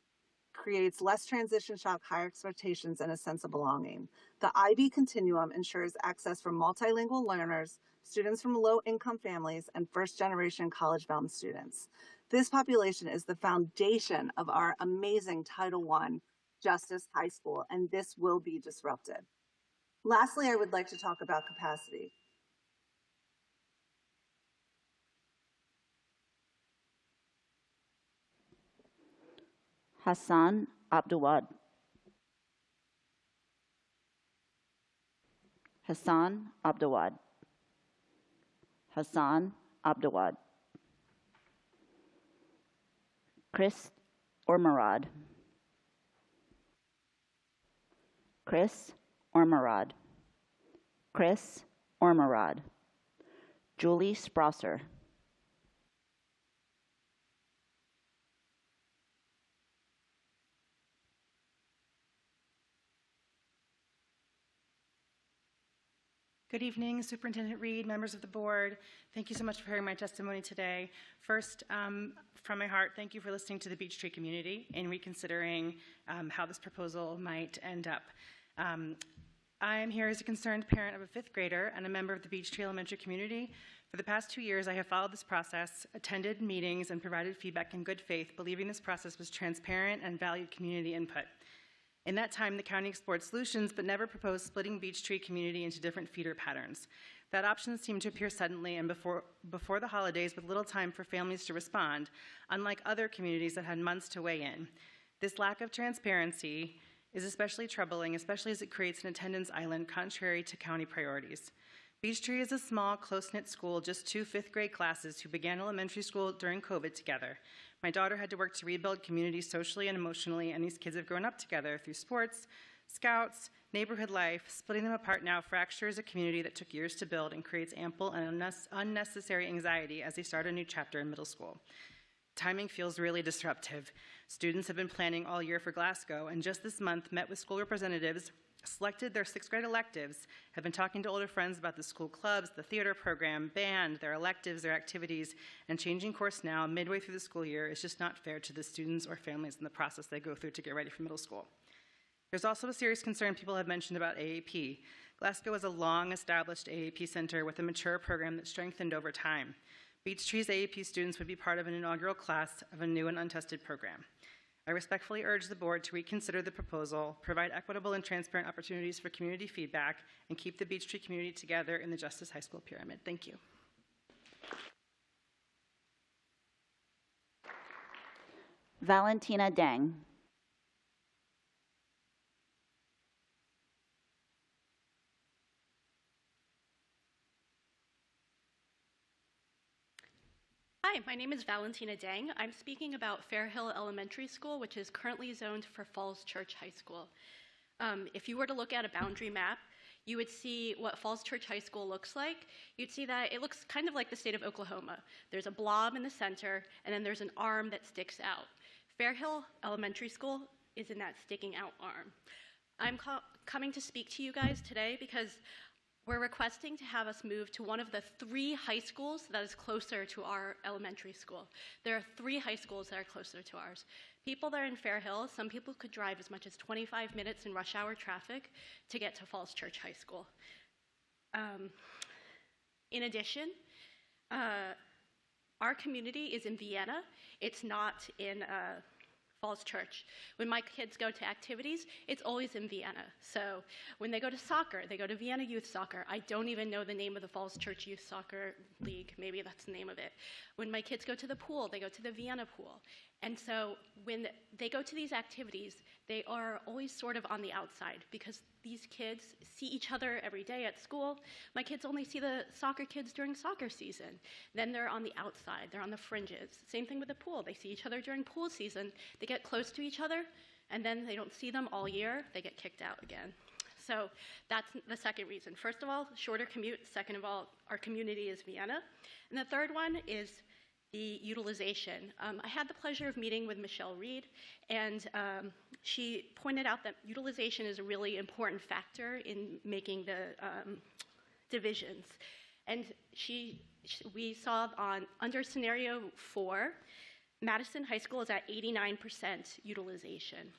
Speaker 4: creates less transition shock, higher expectations, and a sense of belonging. The IB continuum ensures access for multilingual learners, students from low-income families, and first-generation college-bound students. This population is the foundation of our amazing Title I Justice High School, and this will be disrupted. Lastly, I would like to talk about capacity.
Speaker 3: Hassan Abdulwad. Hassan Abdulwad. Hassan Abdulwad. Chris Ormerod. Chris Ormerod. Chris Ormerod. Julie Sprosser.
Speaker 1: Good evening, Superintendent Reed, members of the board. Thank you so much for hearing my testimony today. First, from my heart, thank you for listening to the Beech Tree community and reconsidering how this proposal might end up. I am here as a concerned parent of a fifth grader and a member of the Beech Tree Elementary community. For the past 2 years, I have followed this process, attended meetings, and provided feedback in good faith, believing this process was transparent and valued community input. In that time, the county explored solutions, but never proposed splitting Beech Tree community into different feeder patterns. That option seemed to appear suddenly and before the holidays with little time for families to respond, unlike other communities that had months to weigh in. This lack of transparency is especially troubling, especially as it creates an attendance island contrary to county priorities. Beech Tree is a small, close-knit school, just 2 fifth-grade classes who began elementary school during COVID together. My daughter had to work to rebuild community socially and emotionally, and these kids have grown up together through sports, scouts, neighborhood life. Splitting them apart now fractures a community that took years to build and creates ample and unnecessary anxiety as they start a new chapter in middle school. Timing feels really disruptive. Students have been planning all year for Glasgow, and just this month met with school representatives, selected their 6th grade electives, have been talking to older friends about the school clubs, the theater program, band, their electives, their activities, and changing course now midway through the school year is just not fair to the students or families in the process they go through to get ready for middle school. There's also a serious concern people have mentioned about AAP. Glasgow is a long-established AAP center with a mature program that strengthened over time. Beech Tree's AAP students would be part of an inaugural class of a new and untested program. I respectfully urge the board to reconsider the proposal, provide equitable and transparent opportunities for community feedback, and keep the Beech Tree community together in the Justice High School pyramid. Thank you.
Speaker 3: Valentina Dang.
Speaker 5: Hi, my name is Valentina Dang. I'm speaking about Fair Hill Elementary School, which is currently zoned for Falls Church High School. If you were to look at a boundary map, you would see what Falls Church High School looks like. You'd see that it looks kind of like the state of Oklahoma. There's a blob in the center, and then there's an arm that sticks out. Fair Hill Elementary School is in that sticking out arm. I'm coming to speak to you guys today because we're requesting to have us move to one of the 3 high schools that is closer to our elementary school. There are 3 high schools that are closer to ours. People that are in Fair Hill, some people could drive as much as 25 minutes in rush hour traffic to get to Falls Church High School. In addition, our community is in Vienna. It's not in Falls Church. When my kids go to activities, it's always in Vienna. So when they go to soccer, they go to Vienna Youth Soccer. I don't even know the name of the Falls Church Youth Soccer League. Maybe that's the name of it. When my kids go to the pool, they go to the Vienna pool. And so when they go to these activities, they are always sort of on the outside because these kids see each other every day at school. My kids only see the soccer kids during soccer season. Then they're on the outside, they're on the fringes. Same thing with the pool. They see each other during pool season. They get close to each other, and then they don't see them all year. They get kicked out again. So that's the second reason. First of all, shorter commute. Second of all, our community is Vienna. And the third one is the utilization. I had the pleasure of meeting with Michelle Reed, and she pointed out that utilization is a really important factor in making the divisions. And we saw under scenario 4, Madison High School is at 89% utilization.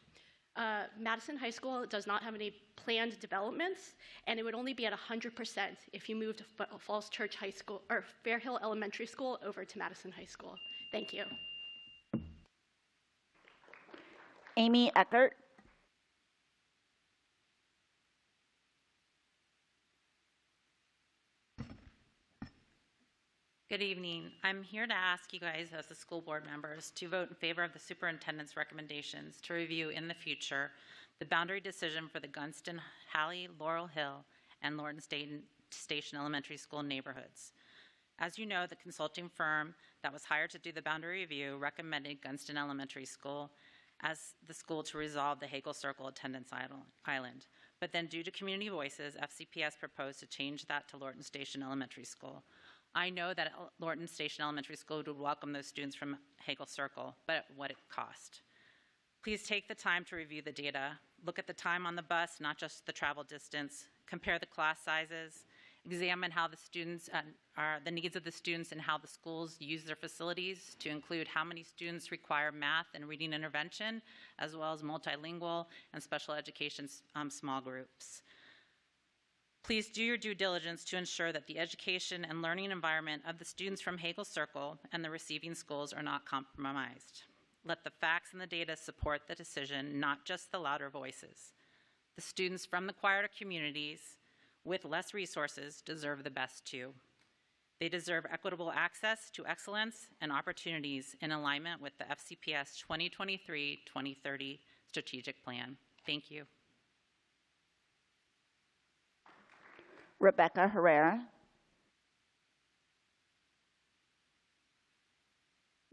Speaker 5: Madison High School does not have any planned developments, and it would only be at 100% if you moved Falls Church High School or Fair Hill Elementary School over to Madison High School. Thank you.
Speaker 3: Amy Eckert.
Speaker 6: Good evening. I'm here to ask you guys as the school board members to vote in favor of the superintendent's recommendations to review in the future the boundary decision for the Gunston, Halley, Laurel Hill, and Lorton Station Elementary School neighborhoods. As you know, the consulting firm that was hired to do the boundary review recommended Gunston Elementary School as the school to resolve the Hagel Circle attendance island. But then due to community voices, FCPS proposed to change that to Lorton Station Elementary School. I know that Lorton Station Elementary School would welcome those students from Hagel Circle, but at what it cost. Please take the time to review the data. Look at the time on the bus, not just the travel distance. Compare the class sizes. Examine how the needs of the students and how the schools use their facilities to include how many students require math and reading intervention, as well as multilingual and special education small groups. Please do your due diligence to ensure that the education and learning environment of the students from Hagel Circle and the receiving schools are not compromised. Let the facts and the data support the decision, not just the louder voices. The students from the quieter communities with less resources deserve the best too. They deserve equitable access to excellence and opportunities in alignment with the FCPS 2023-2030 strategic plan. Thank you.
Speaker 3: Rebecca Herrera.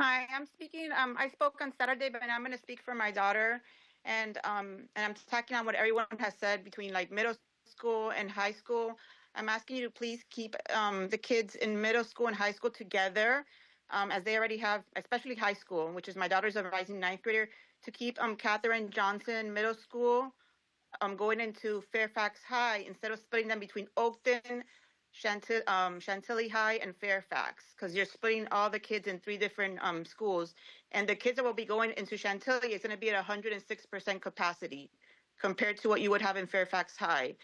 Speaker 7: Hi, I'm speaking. I spoke on Saturday, but I'm going to speak for my daughter, and I'm tacking on what everyone has said between like middle school and high school. I'm asking you to please keep the kids in middle school and high school together, as they already have, especially high school, which is my daughter's a rising ninth grader, to keep Catherine Johnson Middle School going into Fairfax High instead of splitting them between Oakton, Chantilly High, and Fairfax, because you're splitting all the kids in 3 different schools. And the kids that will be going into Chantilly is going to be at 106% capacity compared to what you would have in Fairfax High.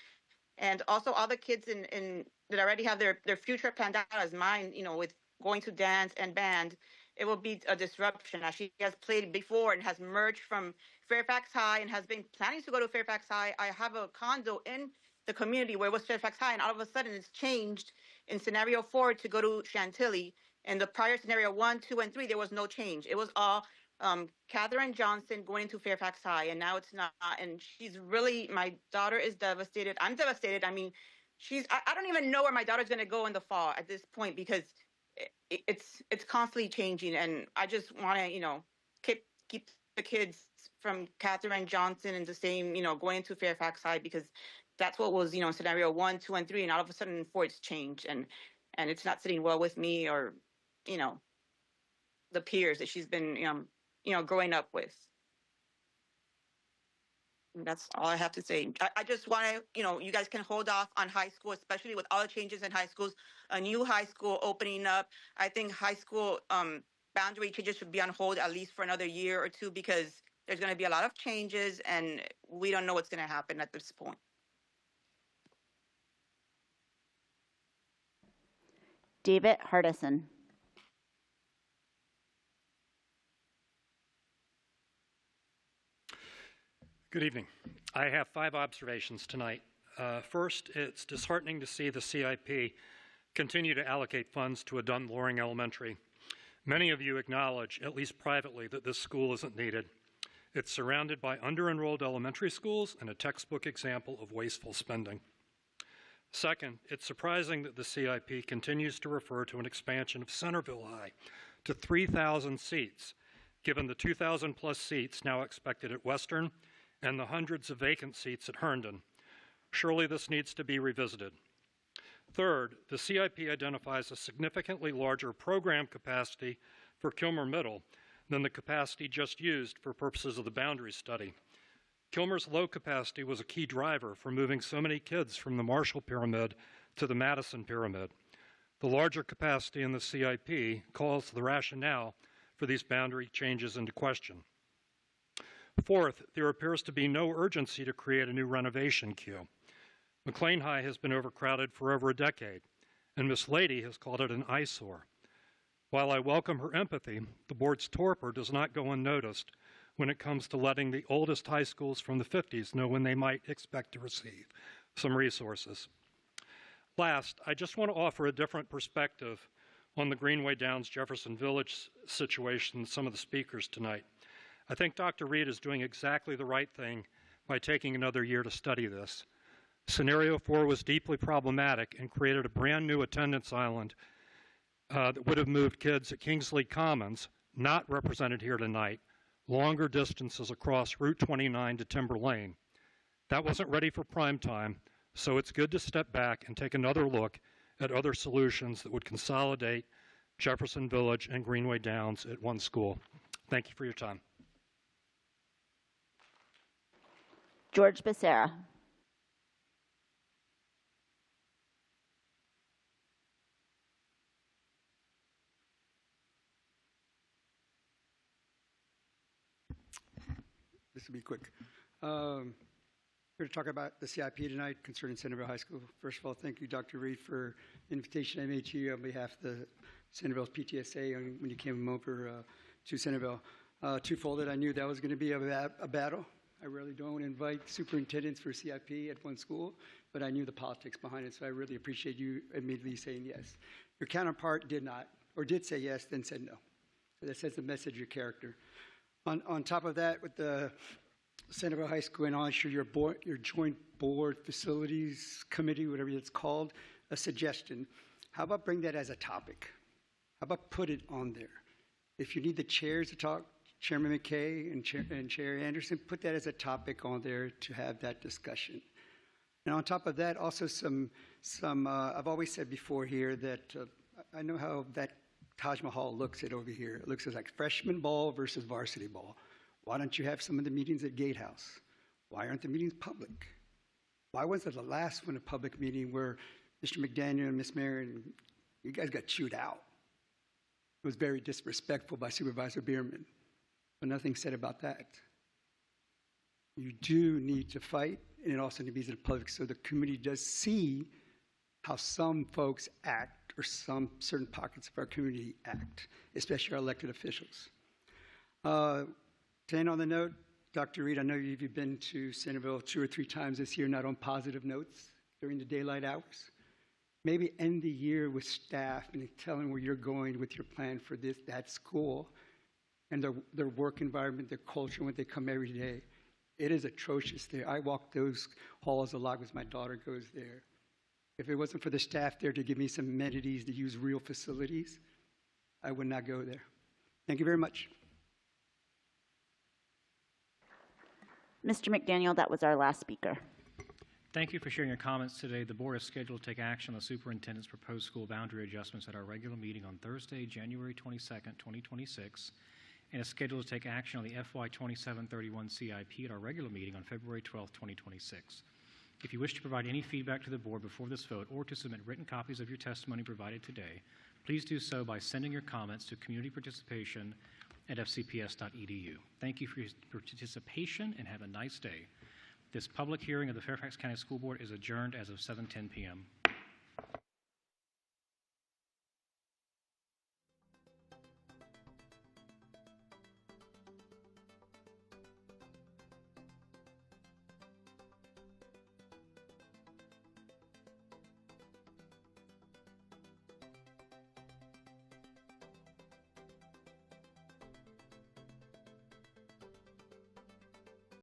Speaker 7: And also all the kids in that already have their future planned out as mine, you know, with going to dance and band, it will be a disruption as she has played before and has merged from Fairfax High and has been planning to go to Fairfax High. I have a condo in the community where it was Fairfax High, and all of a sudden it's changed in scenario 4 to go to Chantilly. In the prior scenario 1, 2, and 3, there was no change. It was all Catherine Johnson going into Fairfax High, and now it's not. And she's really, my daughter is devastated. I'm devastated. I mean, I don't even know where my daughter's going to go in the fall at this point, because it's constantly changing. And I just want to, you know, keep the kids from Catherine Johnson and the same, you know, going into Fairfax High, because that's what was, you know, scenario 1, 2, and 3, and all of a sudden in 4 it's changed, and it's not sitting well with me or, you know, the peers that she's been, you know, growing up with. And that's all I have to say. I just want to, you know, you guys can hold off on high school, especially with all the changes in high schools, a new high school opening up. I think high school boundary changes should be on hold at least for another year or 2, because there's going to be a lot of changes and we don't know what's going to happen at this point.
Speaker 3: David Hardison.
Speaker 8: Good evening. I have 5 observations tonight. First, it's disheartening to see the CIP continue to allocate funds to a Dunn-Loring Elementary. Many of you acknowledge, at least privately, that this school isn't needed. It's surrounded by under-enrolled elementary schools and a textbook example of wasteful spending. Second, it's surprising that the CIP continues to refer to an expansion of Centerville High to 3,000 seats, given the 2,000 plus seats now expected at Western and the hundreds of vacant seats at Herndon. Surely this needs to be revisited. Third, the CIP identifies a significantly larger program capacity for Kilmer Middle than the capacity just used for purposes of the boundary study. Kilmer's low capacity was a key driver for moving so many kids from the Marshall Pyramid to the Madison Pyramid. The larger capacity in the CIP calls the rationale for these boundary changes into question. Fourth, there appears to be no urgency to create a new renovation queue. McLean High has been overcrowded for over a decade, and Miss Lady has called it an eyesore. While I welcome her empathy, the board's torpor does not go unnoticed when it comes to letting the oldest high schools from the 50s know when they might expect to receive some resources. Last, I just want to offer a different perspective on the Greenway Downs Jefferson Village situation, some of the speakers tonight. I think Dr. Reed is doing exactly the right thing by taking another year to study this. Scenario 4 was deeply problematic and created a brand new attendance island that would have moved kids at Kingsley Commons, not represented here tonight, longer distances across Route 29 to Timber Lane. That wasn't ready for prime time, so it's good to step back and take another look at other solutions that would consolidate Jefferson Village and Greenway Downs at one school. Thank you for your time.
Speaker 3: George Becerra.
Speaker 9: This will be quick. Here to talk about the CIP tonight concerning Centerville High School. First of all, thank you, Dr. Reed, for the invitation I made to you on behalf of the Centerville's PTSA when you came over to Centerville. Twofold, I knew that was going to be a battle. I really don't invite superintendents for CIP at one school, but I knew the politics behind it, so I really appreciate you immediately saying yes. Your counterpart did not, or did say yes, then said no. So that says the message, your character. On top of that, with the Centerville High School and on your joint board facilities committee, whatever it's called, a suggestion. How about bring that as a topic? How about put it on there? If you need the chairs to talk, Chairman McKay and Chair Anderson, put that as a topic on there to have that discussion. And on top of that, also I've always said before here that I know how that Taj Mahal looks at over here. It looks like freshman ball versus varsity ball. Why don't you have some of the meetings at Gatehouse? Why aren't the meetings public? Why wasn't the last one a public meeting where Mr. McDaniel and Ms. Marion, you guys got chewed out? It was very disrespectful by Supervisor Bierman, but nothing said about that. You do need to fight, and it also needs to be in the public so the community does see how some folks act or some certain pockets of our community act, especially our elected officials. To end on the note, Dr. Reed, I know you've been to Centerville 2 or 3 times this year, not on positive notes during the daylight hours. Maybe end the year with staff and telling where you're going with your plan for that school and their work environment, their culture when they come every day. It is atrocious there. I walk those halls a lot because my daughter goes there. If it wasn't for the staff there to give me some amenities to use real facilities, I would not go there. Thank you very much.
Speaker 3: Mr. McDaniel, that was our last speaker.
Speaker 10: Thank you for sharing your comments today. The board is scheduled to take action on the superintendent's proposed school boundary adjustments at our regular meeting on Thursday, January 22nd, 2026, and is scheduled to take action on the FY 2731 CIP at our regular meeting on February 12th, 2026. If you wish to provide any feedback to the board before this vote or to submit written copies of your testimony provided today, please do so by sending your comments to communityparticipation@fcps.edu. Thank you for your participation and have a nice day. This public hearing of the Fairfax County School Board is adjourned as of 7:10 p.m.